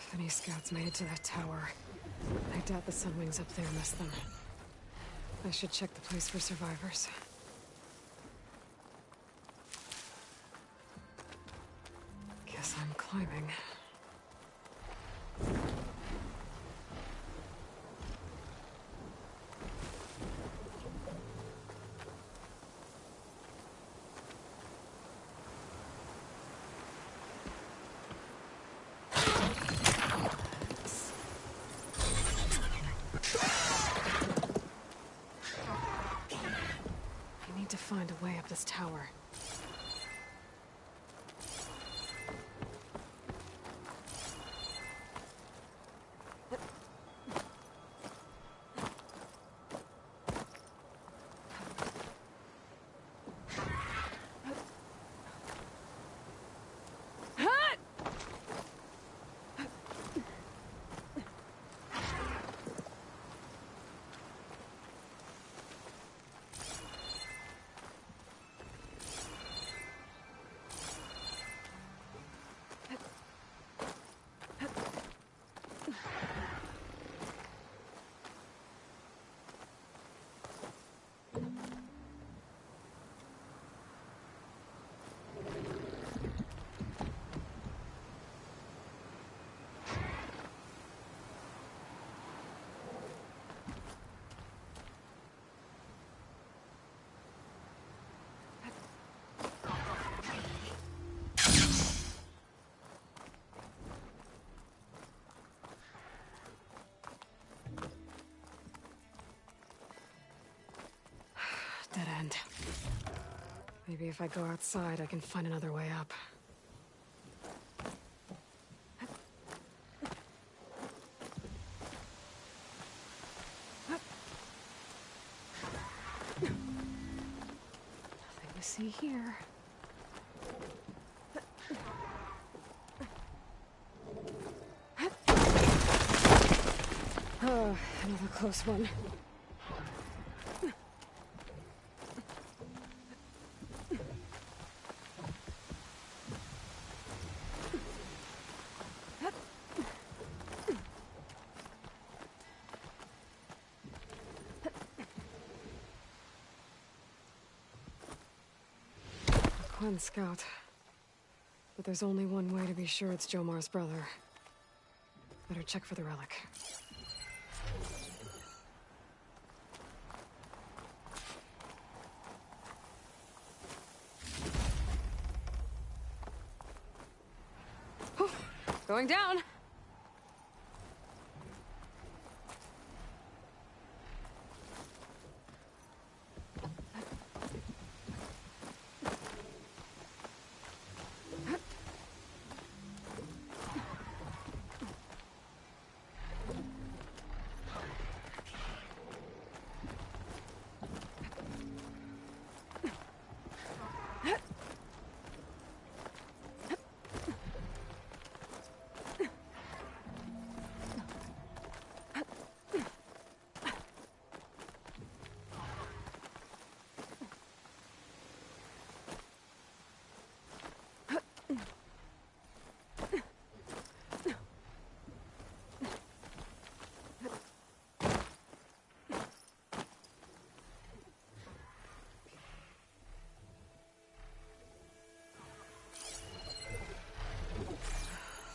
If any scouts made it to that tower, I doubt the Sunwings up there missed them. I should check the place for survivors. Guess I'm climbing. I need to find a way up this tower. Dead end. Maybe if I go outside, I can find another way up. Nothing to see here. Oh, another close one. One scout. But there's only one way to be sure it's Jomar's brother. Better check for the relic. Going down.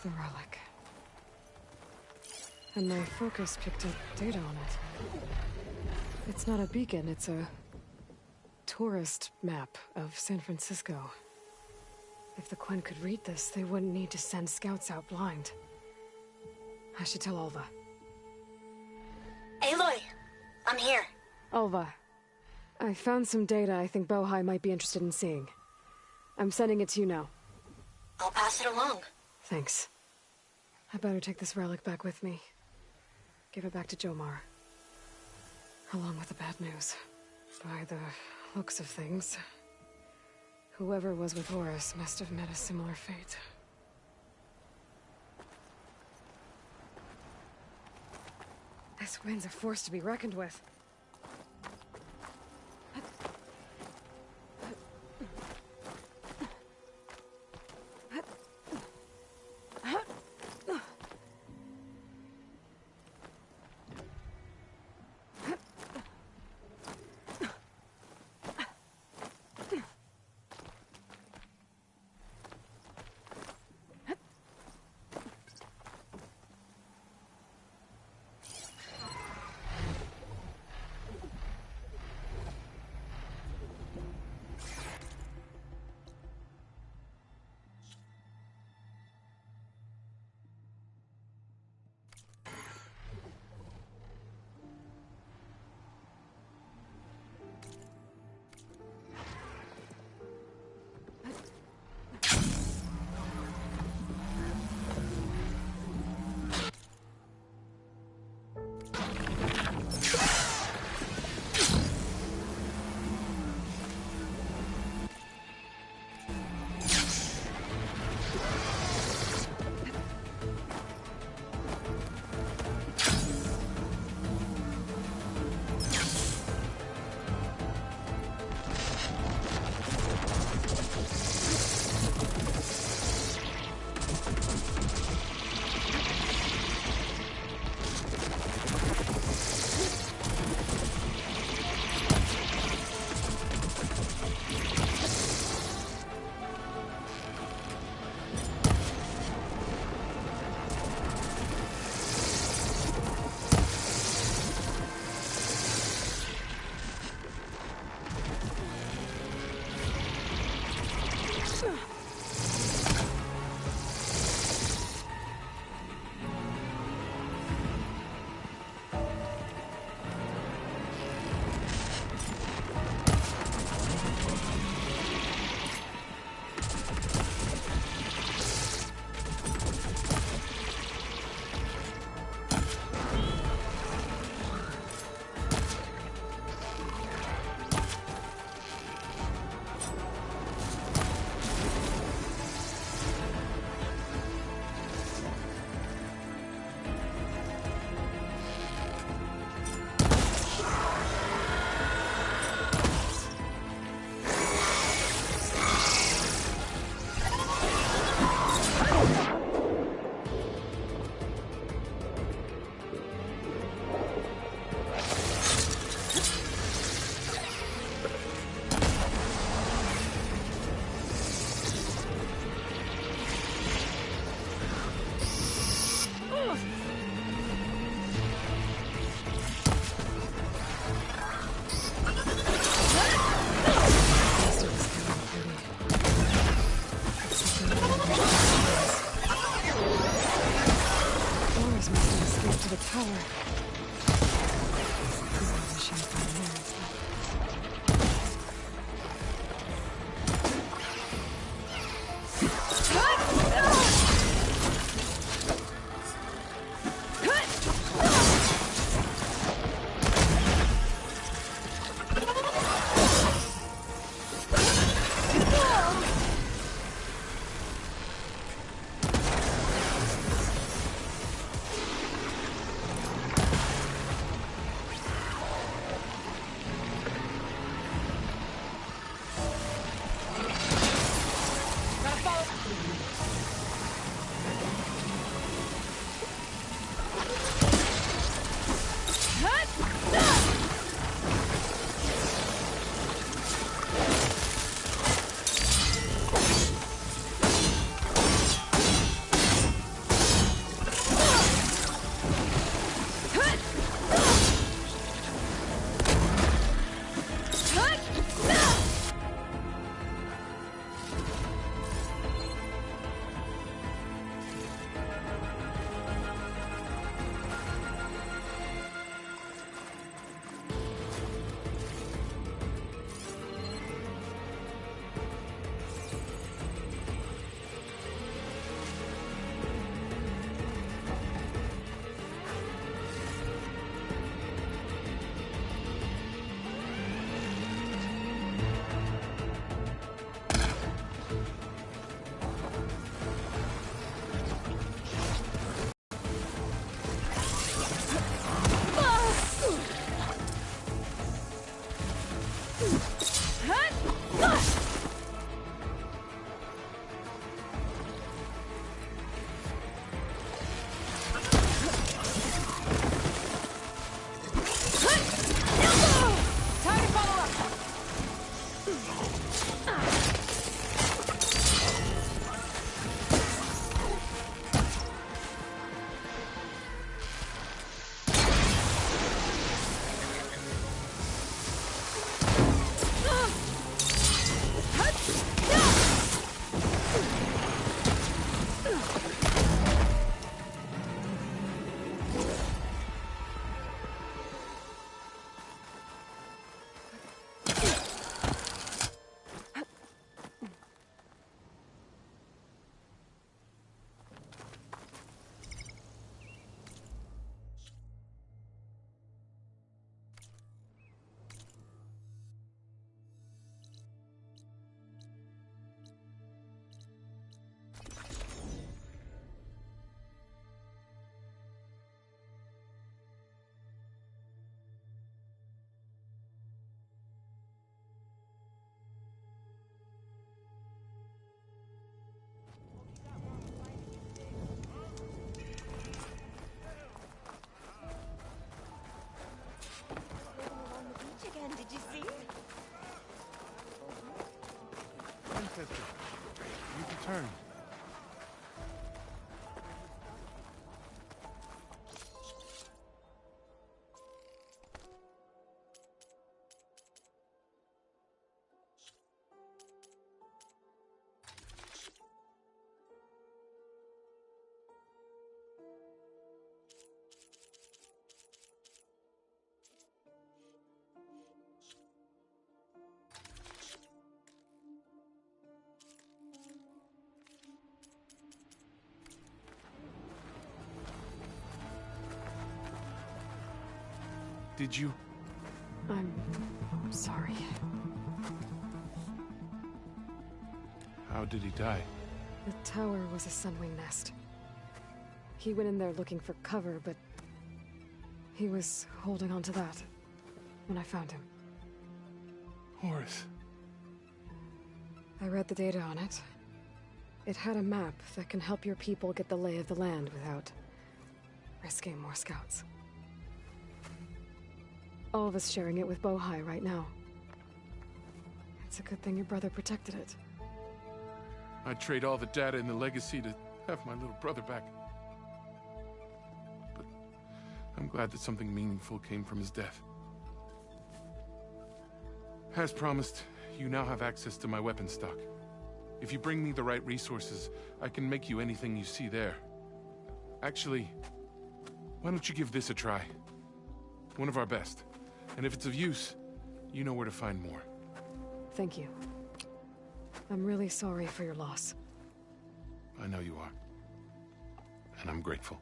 The relic. And my focus picked up data on it. It's not a beacon, it's a tourist map of San Francisco. If the Quen could read this, they wouldn't need to send scouts out blind. I should tell Alva. Aloy! I'm here. Alva, I found some data I think Bohai might be interested in seeing. I'm sending it to you now. I'll pass it along. Thanks. I better take this relic back with me. Give it back to Jomar. Along with the bad news. By the looks of things, whoever was with Horus must have met a similar fate. This wind's a force to be reckoned with. Did you see? Ancestor, you've returned. Did you? I'm sorry. How did he die? The tower was a sunwing nest. He went in there looking for cover, but he was holding on to that when I found him. Horus. I read the data on it. It had a map that can help your people get the lay of the land without risking more scouts. All of us sharing it with Bohai right now. It's a good thing your brother protected it. I'd trade all the data in the legacy to have my little brother back. But I'm glad that something meaningful came from his death. As promised, you now have access to my weapon stock. If you bring me the right resources, I can make you anything you see there. Actually, why don't you give this a try? One of our best. And if it's of use, you know where to find more. Thank you. I'm really sorry for your loss. I know you are. And I'm grateful.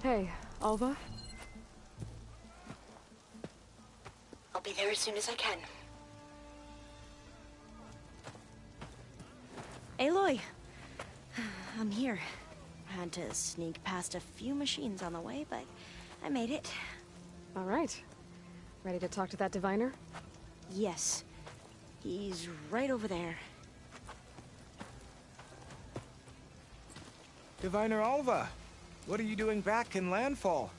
Hey, Alva? I'll be there as soon as I can. Aloy! I'm here. Had to sneak past a few machines on the way, but I made it. All right. Ready to talk to that diviner? Yes. He's right over there. Diviner Alva, what are you doing back in Landfall?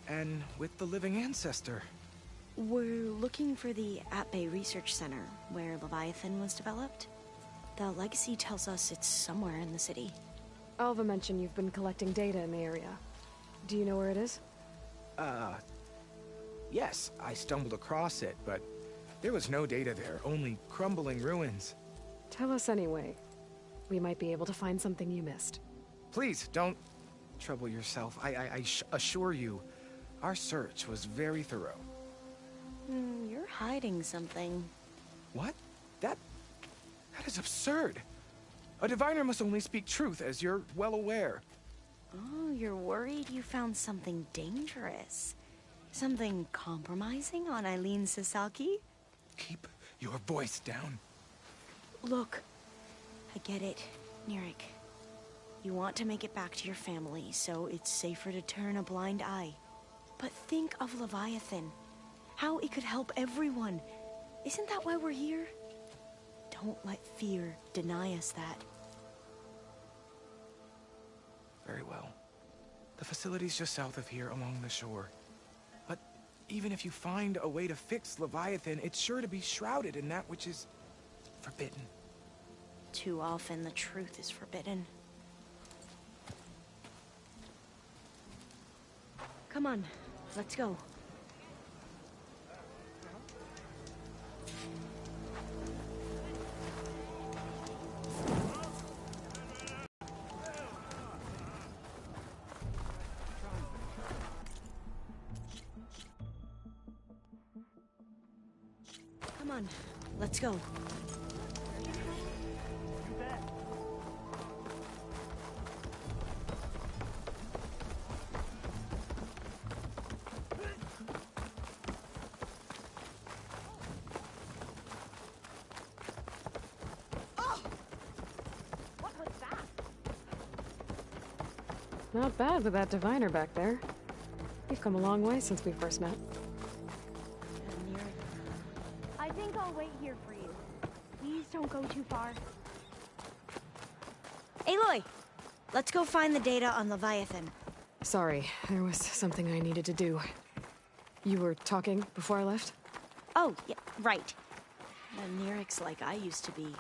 And with the living ancestor? We're looking for the At-Bay Research Center, where Leviathan was developed. The legacy tells us it's somewhere in the city. Alva mentioned you've been collecting data in the area. Do you know where it is? Yes, I stumbled across it, but there was no data there, only crumbling ruins. Tell us anyway. We might be able to find something you missed. Please, don't trouble yourself. I assure you, our search was very thorough. You're hiding something. What? That is absurd. A diviner must only speak truth, as you're well aware. Oh, you're worried you found something dangerous? Something compromising on Eileen Sasaki? Keep your voice down. Look, I get it, Nirik. You want to make it back to your family, so it's safer to turn a blind eye. But think of Leviathan. How it could help everyone. Isn't that why we're here? Don't let fear deny us that. Very well. The facility's just south of here along the shore. But even if you find a way to fix Leviathan, it's sure to be shrouded in that which is forbidden. Too often the truth is forbidden. Come on, let's go. Come on, let's go. Not bad with that diviner back there. We've come a long way since we first met. I think I'll wait here for you. Please don't go too far. Aloy! Let's go find the data on Leviathan. Sorry, there was something I needed to do. You were talking before I left? Oh, yeah, right. Nirik's like I used to be.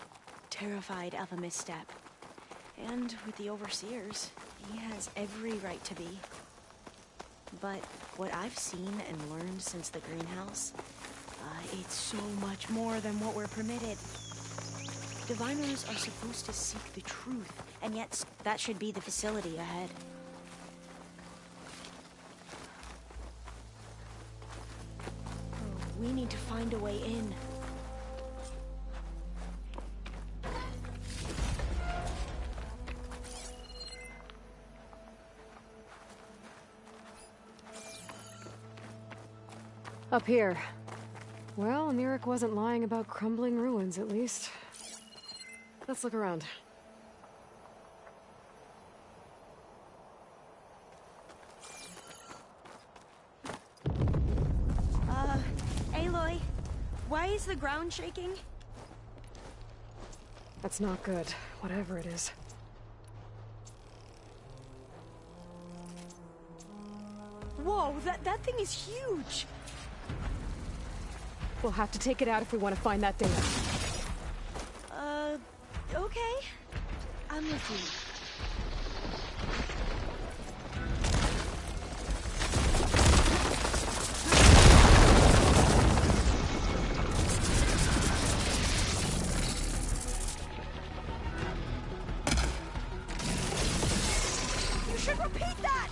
Terrified of a misstep. And with the Overseers, he has every right to be. But what I've seen and learned since the greenhouse, it's so much more than what we're permitted. Diviners are supposed to seek the truth, and yet that should be the facility ahead. We need to find a way in. Up here. Well, Nirik wasn't lying about crumbling ruins, at least. Let's look around. Aloy, why is the ground shaking? That's not good, whatever it is. Whoa, that thing is huge! We'll have to take it out if we want to find that data. Okay. I'm with you. You should repeat that!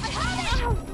I have it!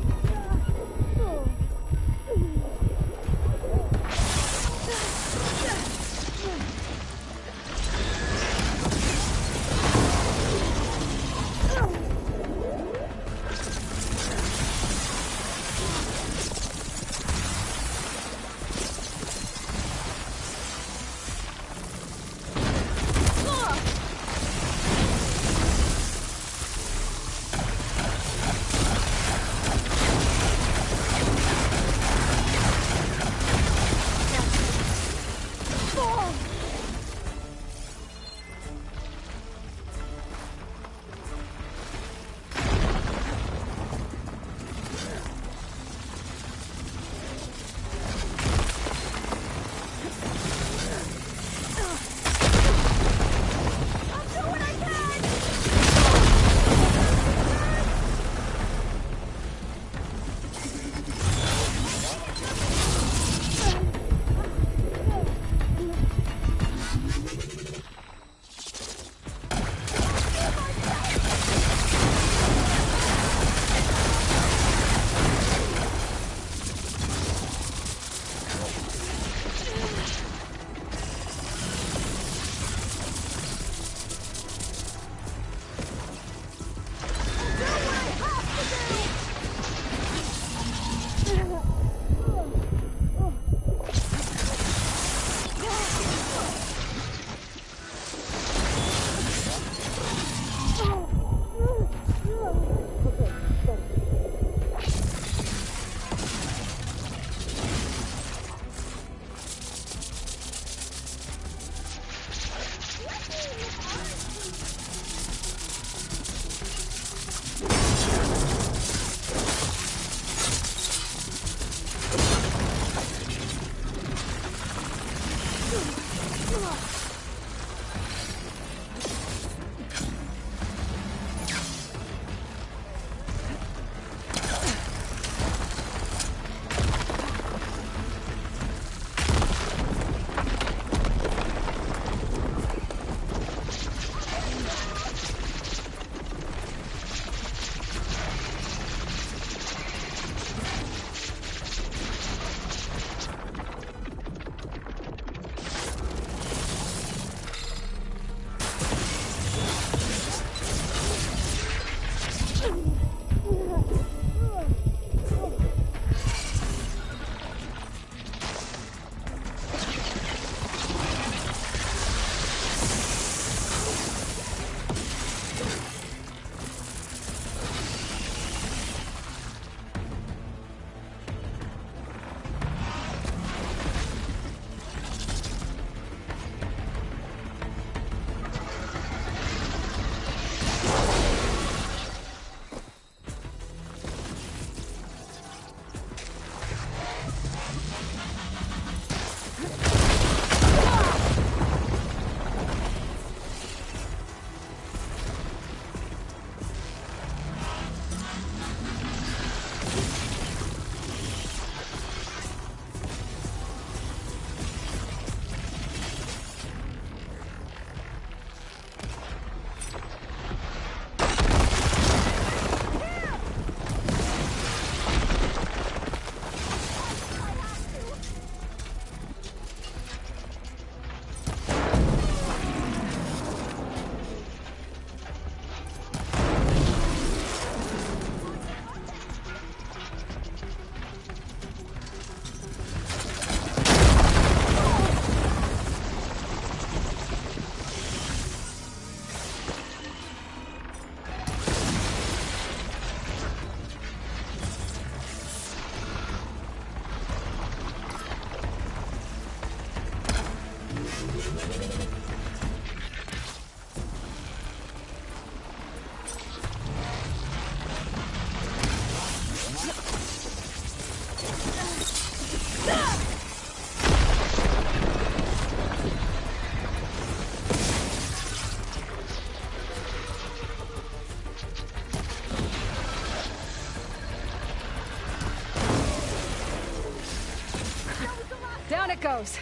Down it goes.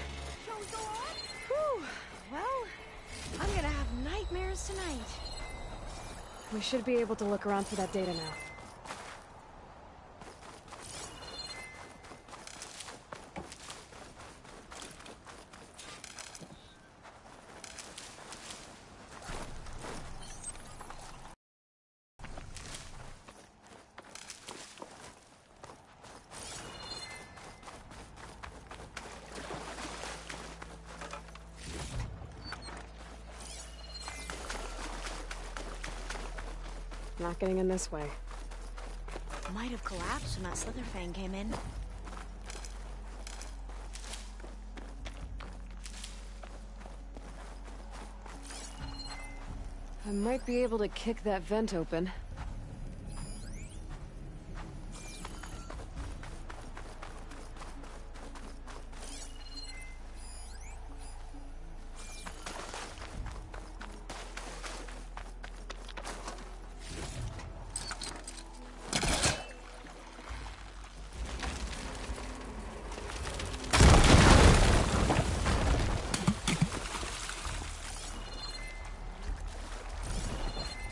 Whew. Well, I'm gonna have nightmares tonight. We should be able to look around for that data now. Not getting in this way. Might have collapsed when that Slitherfang came in. I might be able to kick that vent open.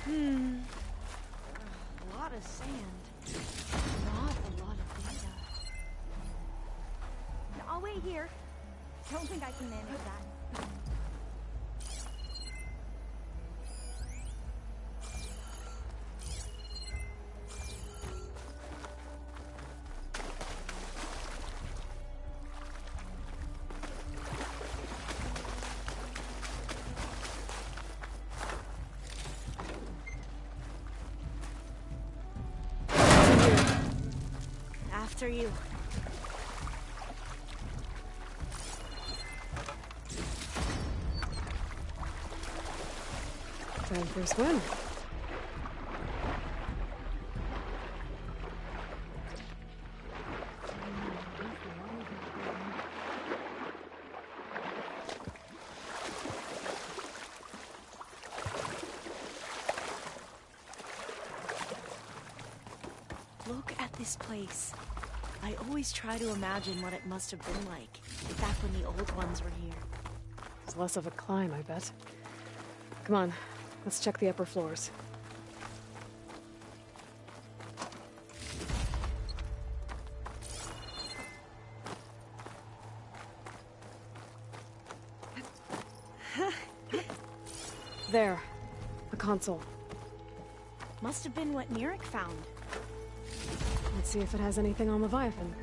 A lot of sand. Not a lot of data. I'll wait here. Don't think I can manage that. After you. Time for a swim. Look at this place. I always try to imagine what it must have been like back when the old ones were here. It's less of a climb, I bet. Come on, let's check the upper floors. There, the console. Must have been what Nirik found. Let's see if it has anything on Leviathan.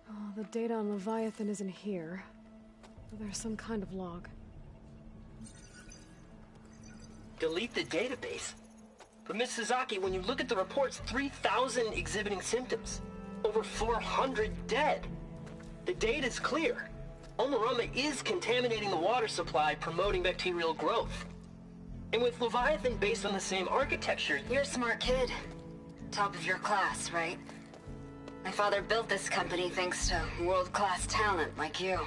Oh, the data on Leviathan isn't here. There's some kind of log. Delete the database? But Miss Sasaki, when you look at the reports, 3,000 exhibiting symptoms. Over 400 dead. The data's clear. Omarama is contaminating the water supply, promoting bacterial growth. And with Leviathan based on the same architecture... You're a smart kid. Top of your class, right? My father built this company thanks to world-class talent like you.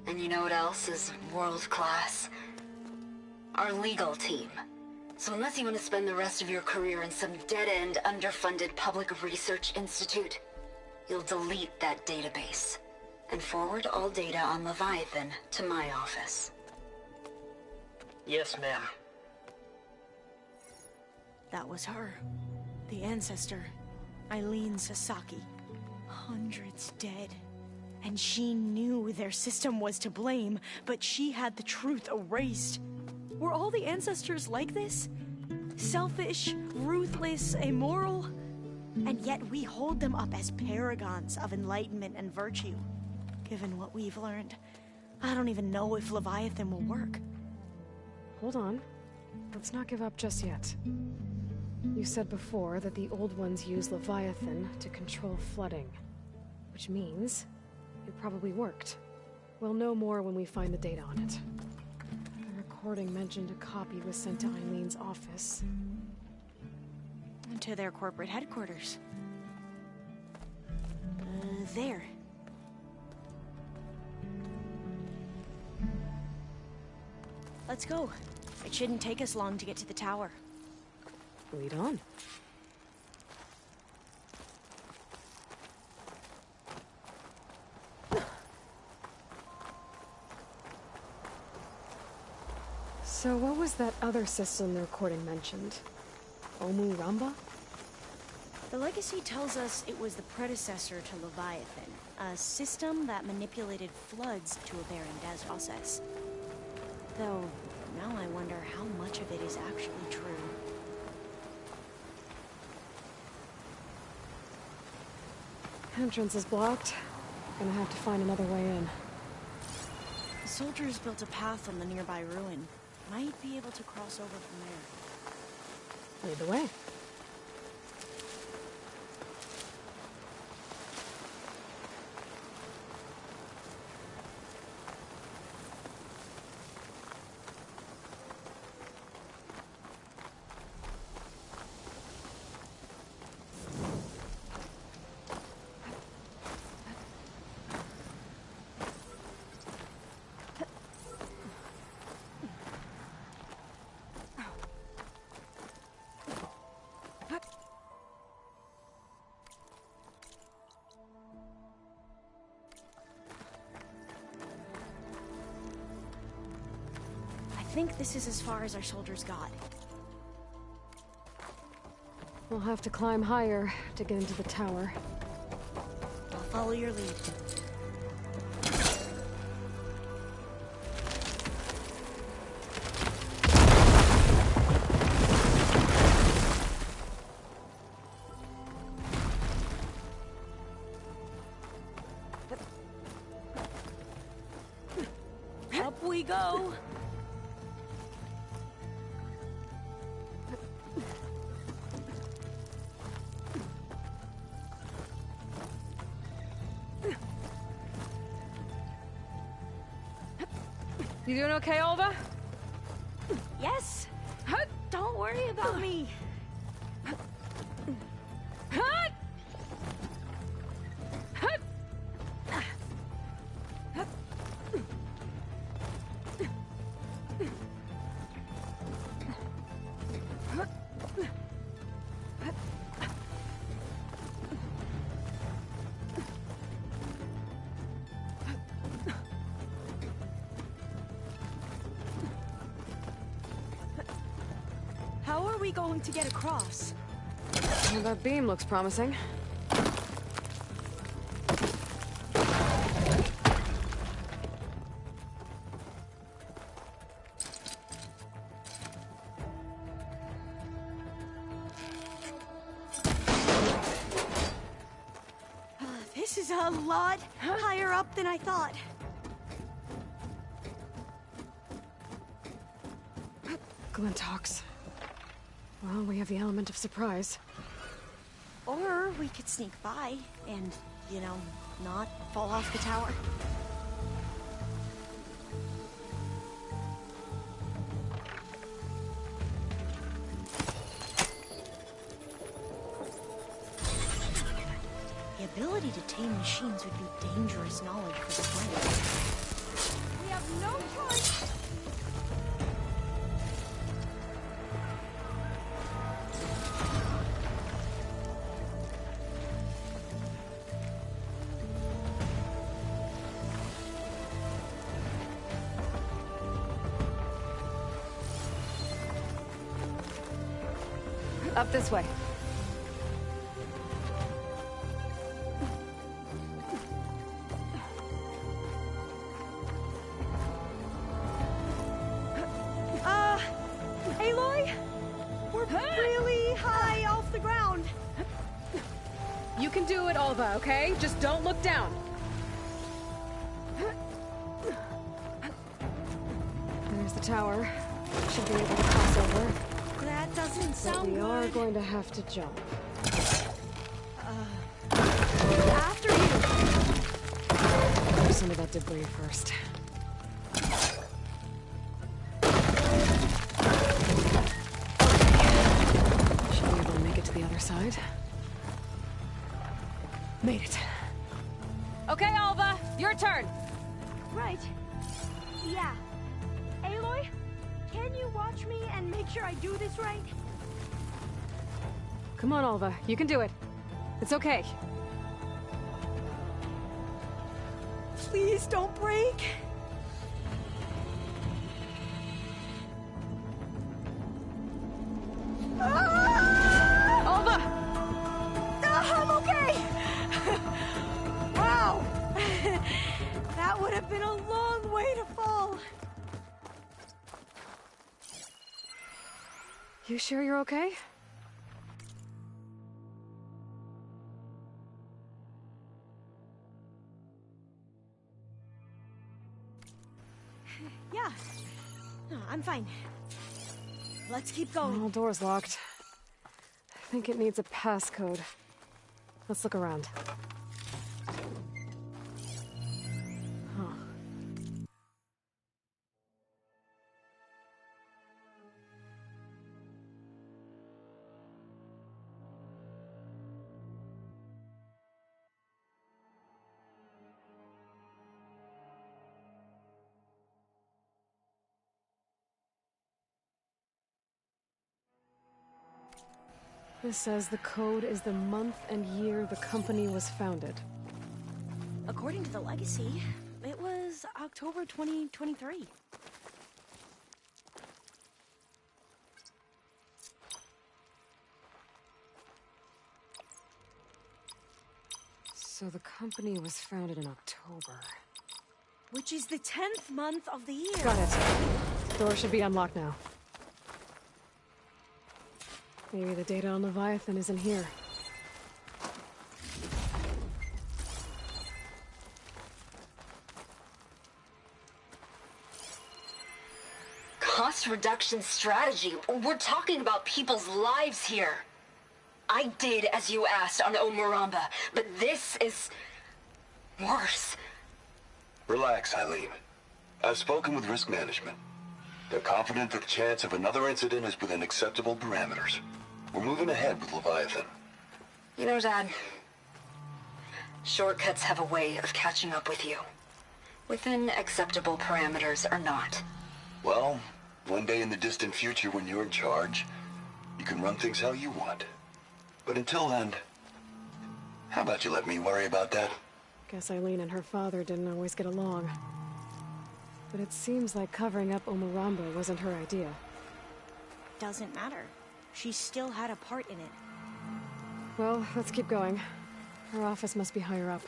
And you know what else is world-class? Our legal team. So unless you want to spend the rest of your career in some dead-end, underfunded public research institute, you'll delete that database and forward all data on Leviathan to my office. Yes, ma'am. That was her. The ancestor, Eileen Sasaki. Hundreds dead. And she knew their system was to blame, but she had the truth erased. Were all the ancestors like this? Selfish, ruthless, immoral? And yet we hold them up as paragons of enlightenment and virtue. Given what we've learned, I don't even know if Leviathan will work. Hold on. Let's not give up just yet. You said before that the old ones use Leviathan to control flooding. Which means it probably worked. We'll know more when we find the data on it. The recording mentioned a copy was sent to Eileen's office. And to their corporate headquarters. There. Let's go. It shouldn't take us long to get to the tower. Lead on. So what was that other system the recording mentioned? Omu Ramba? The legacy tells us it was the predecessor to Leviathan, a system that manipulated floods to a barren desert process. Though, now I wonder how much of it is actually true. Entrance is blocked. Gonna have to find another way in. The soldiers built a path from the nearby ruin. Might be able to cross over from there. Lead the way. I think this is as far as our soldiers got. We'll have to climb higher to get into the tower. I'll follow your lead. Up we go! You doing okay, Olva? Yes! Don't worry about me! How are we going to get across? Well, that beam looks promising. This is a lot higher up than I thought. Glintox. Well, we have the element of surprise. Or we could sneak by and, you know, not fall off the tower. The ability to tame machines would be dangerous knowledge for the planet. We have no choice! Up this way. Aloy? We're really high off the ground. You can do it, Olva, okay? Just don't look down. There's the tower. Should be able to cross over. That doesn't sound We good. are going to have to jump. After you. Grab some of that debris first. Should be able to make it to the other side. Made it. Okay, Alva, your turn. Right. Yeah. Aloy, can you watch me and make sure I do this right? Come on, Alva, you can do it. It's okay. Please don't break. Alva! I'm okay! Wow! That would have been a long way to fall. You sure you're okay? Yeah. No, I'm fine. Let's keep going. Oh, door's locked. I think it needs a passcode. Let's look around. Huh. This says the code is the month and year the company was founded. According to the legacy, it was October 2023. So the company was founded in October. Which is the 10th month of the year. Got it. Door should be unlocked now. Maybe the data on Leviathan isn't here. Cost reduction strategy? We're talking about people's lives here. I did as you asked on Omuramba, but this is worse. Relax, Eileen. I've spoken with risk management. They're confident that the chance of another incident is within acceptable parameters. We're moving ahead with Leviathan. You know, Dad, shortcuts have a way of catching up with you. Within acceptable parameters or not. Well, one day in the distant future when you're in charge, you can run things how you want. But until then, how about you let me worry about that? Guess Eileen and her father didn't always get along. But it seems like covering up Omuramba wasn't her idea. Doesn't matter. She still had a part in it. Well, let's keep going. Her office must be higher up.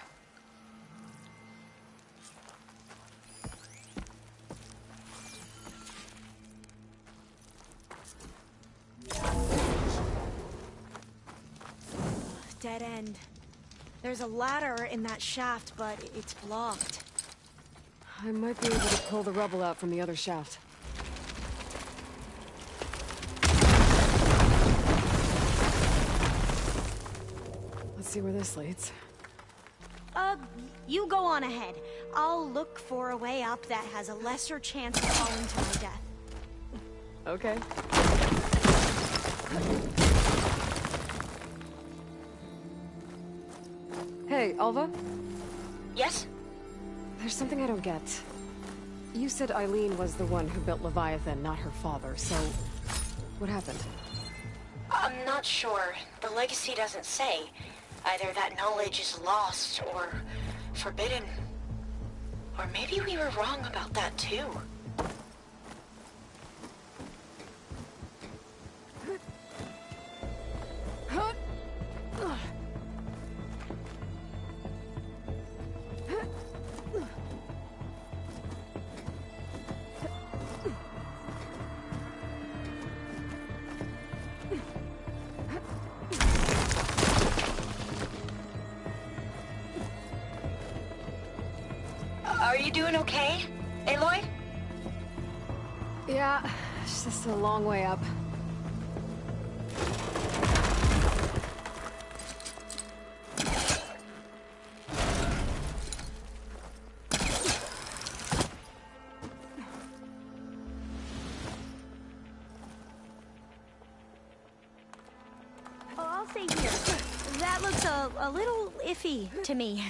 Dead end. There's a ladder in that shaft, but it's blocked. I might be able to pull the rubble out from the other shaft. Let's see where this leads. You go on ahead. I'll look for a way up that has a lesser chance of falling to my death. Okay. Hey, Alva? Yes? There's something I don't get. You said Eileen was the one who built Leviathan, not her father, so... what happened? I'm not sure. The legacy doesn't say. Either that knowledge is lost or forbidden. Or maybe we were wrong about that too. Are you doing okay, Aloy? Yeah, it's just a long way up. Oh, I'll stay here. That looks a little iffy to me.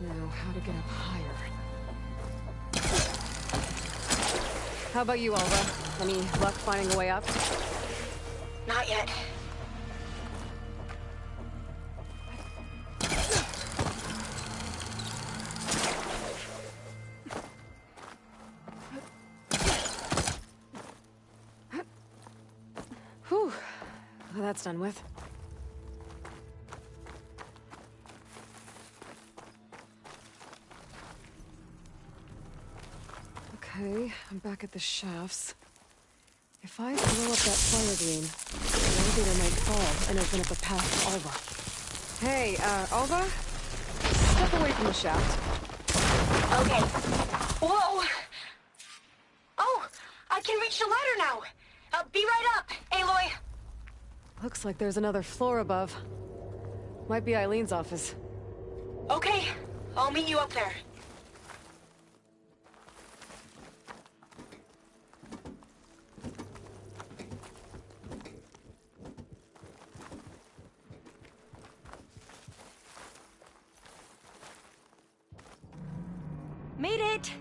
Now, how to get up higher? How about you, Alva? Any luck finding a way up? Not yet. Whew. Well, that's done with. Okay, I'm back at the shafts. If I blow up that fire green, the elevator might fall and open up a path to Alva. Hey, Alva? Step away from the shaft. Okay. Whoa! Oh, I can reach the ladder now. Be right up, Aloy. Looks like there's another floor above. Might be Eileen's office. Okay, I'll meet you up there. Made it!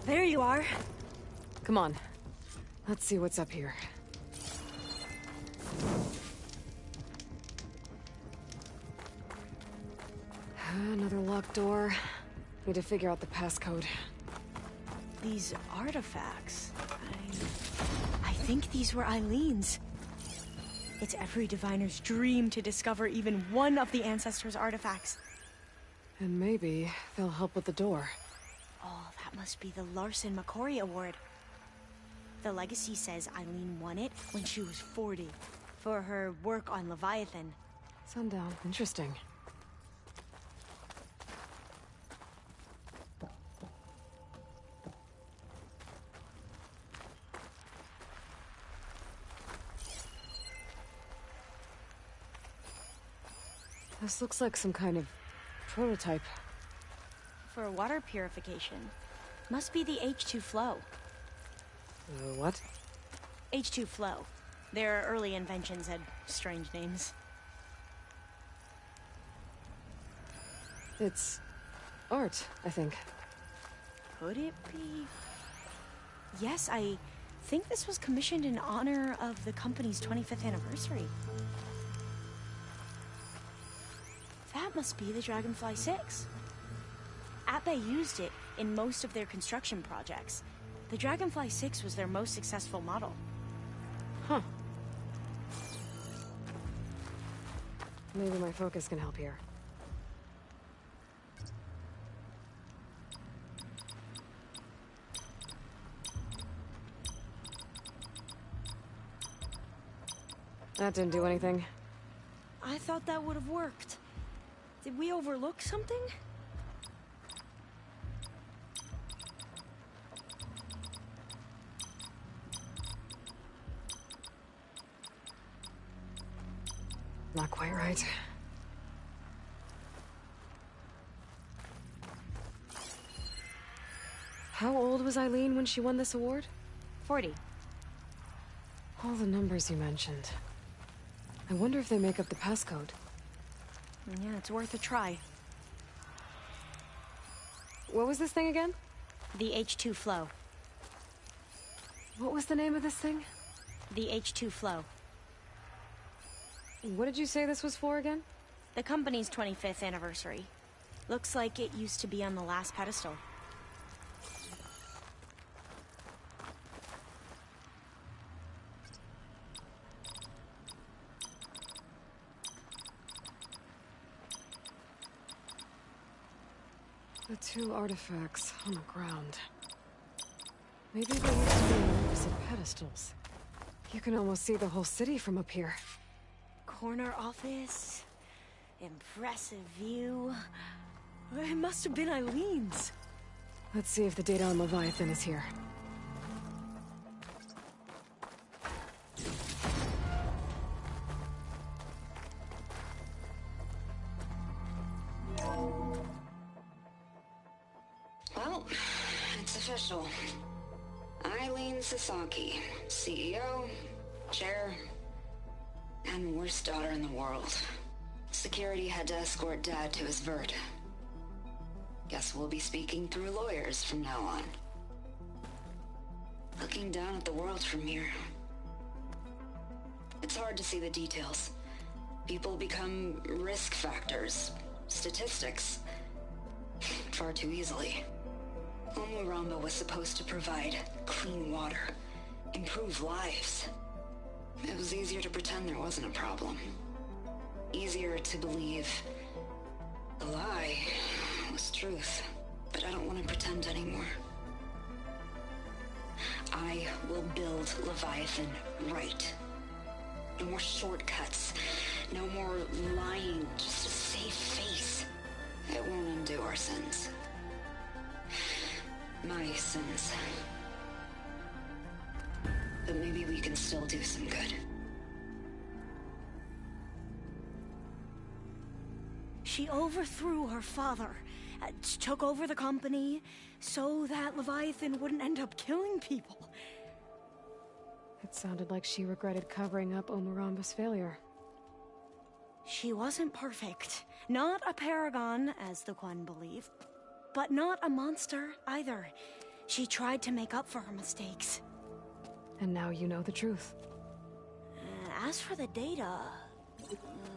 There you are. Come on. Let's see what's up here. Another locked door. Need to figure out the passcode. These artifacts... I think these were Eileen's. It's every diviner's dream to discover even one of the Ancestors' artifacts. And maybe they'll help with the door. Oh, that must be the Larson McCory Award. The legacy says Eileen won it when she was 40, for her work on Leviathan. Sundown. Interesting. This looks like some kind of prototype. For water purification. Must be the H2 flow. What? H2 flow. Their early inventions had strange names. It's art, I think. Could it be? Yes, I think this was commissioned in honor of the company's 25th anniversary. That must be the Dragonfly 6. Atbay used it in most of their construction projects. The Dragonfly 6 was their most successful model. Huh. Maybe my focus can help here. That didn't do anything. I thought that would have worked. Did we overlook something? Not quite right. How old was Eileen when she won this award? 40. All the numbers you mentioned. I wonder if they make up the passcode. Yeah, it's worth a try. What was this thing again? The H2 flow. What was the name of this thing? The H2 flow. What did you say this was for again? The company's 25th anniversary. Looks like it used to be on the last pedestal. The two artifacts on the ground. Maybe they used to be on opposite pedestals. You can almost see the whole city from up here. Corner office. Impressive view. It must have been Eileen's. Let's see if the data on Leviathan is here. Well, it's official. Eileen Sasaki, CEO, chair, and worst daughter in the world. Security had to escort Dad to his vert. Guess we'll be speaking through lawyers from now on. Looking down at the world from here. It's hard to see the details. People become risk factors, statistics, far too easily. Omuramba was supposed to provide clean water, improve lives. It was easier to pretend there wasn't a problem. Easier to believe the lie was truth. But I don't want to pretend anymore. I will build Leviathan right. No more shortcuts. No more lying just to save face. It won't undo our sins. My sins. But maybe we can still do some good. She overthrew her father, took over the company, so that Leviathan wouldn't end up killing people. It sounded like she regretted covering up Omuramba's failure. She wasn't perfect. Not a paragon, as the Quan believe. But not a monster, either. She tried to make up for her mistakes. And now you know the truth. As for the data...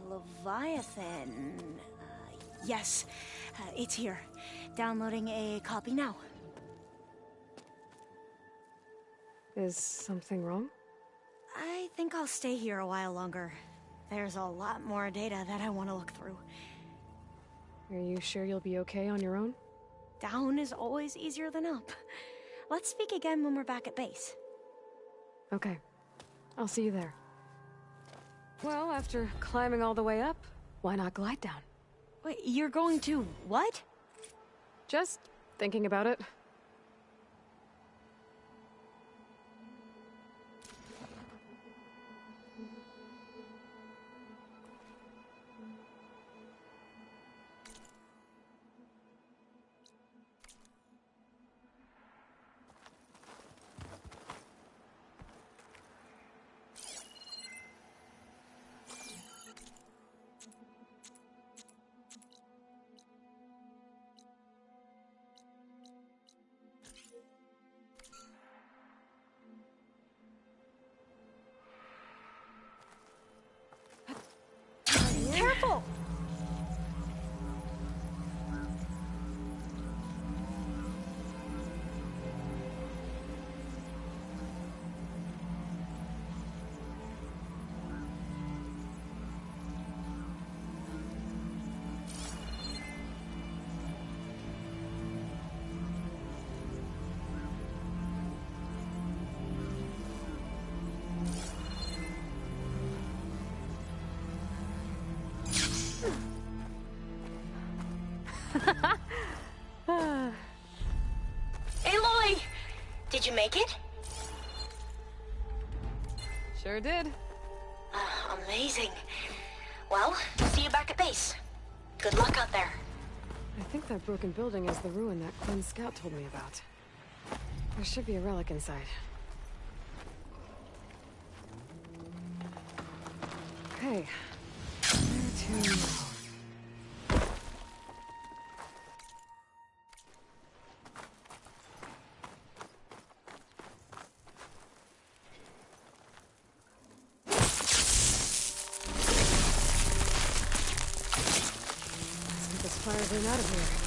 Leviathan... yes, it's here. Downloading a copy now. Is something wrong? I think I'll stay here a while longer. There's a lot more data that I want to look through. Are you sure you'll be okay on your own? Down is always easier than up. Let's speak again when we're back at base. Okay. I'll see you there. Well, after climbing all the way up, why not glide down? Wait, you're going to what? Just thinking about it. Aloy! Did you make it? Sure did. Amazing. Well, see you back at base. Good luck out there. I think that broken building is the ruin that Quinn Scout told me about. There should be a relic inside. Okay. Where to now? Let's get this fire burn out of here.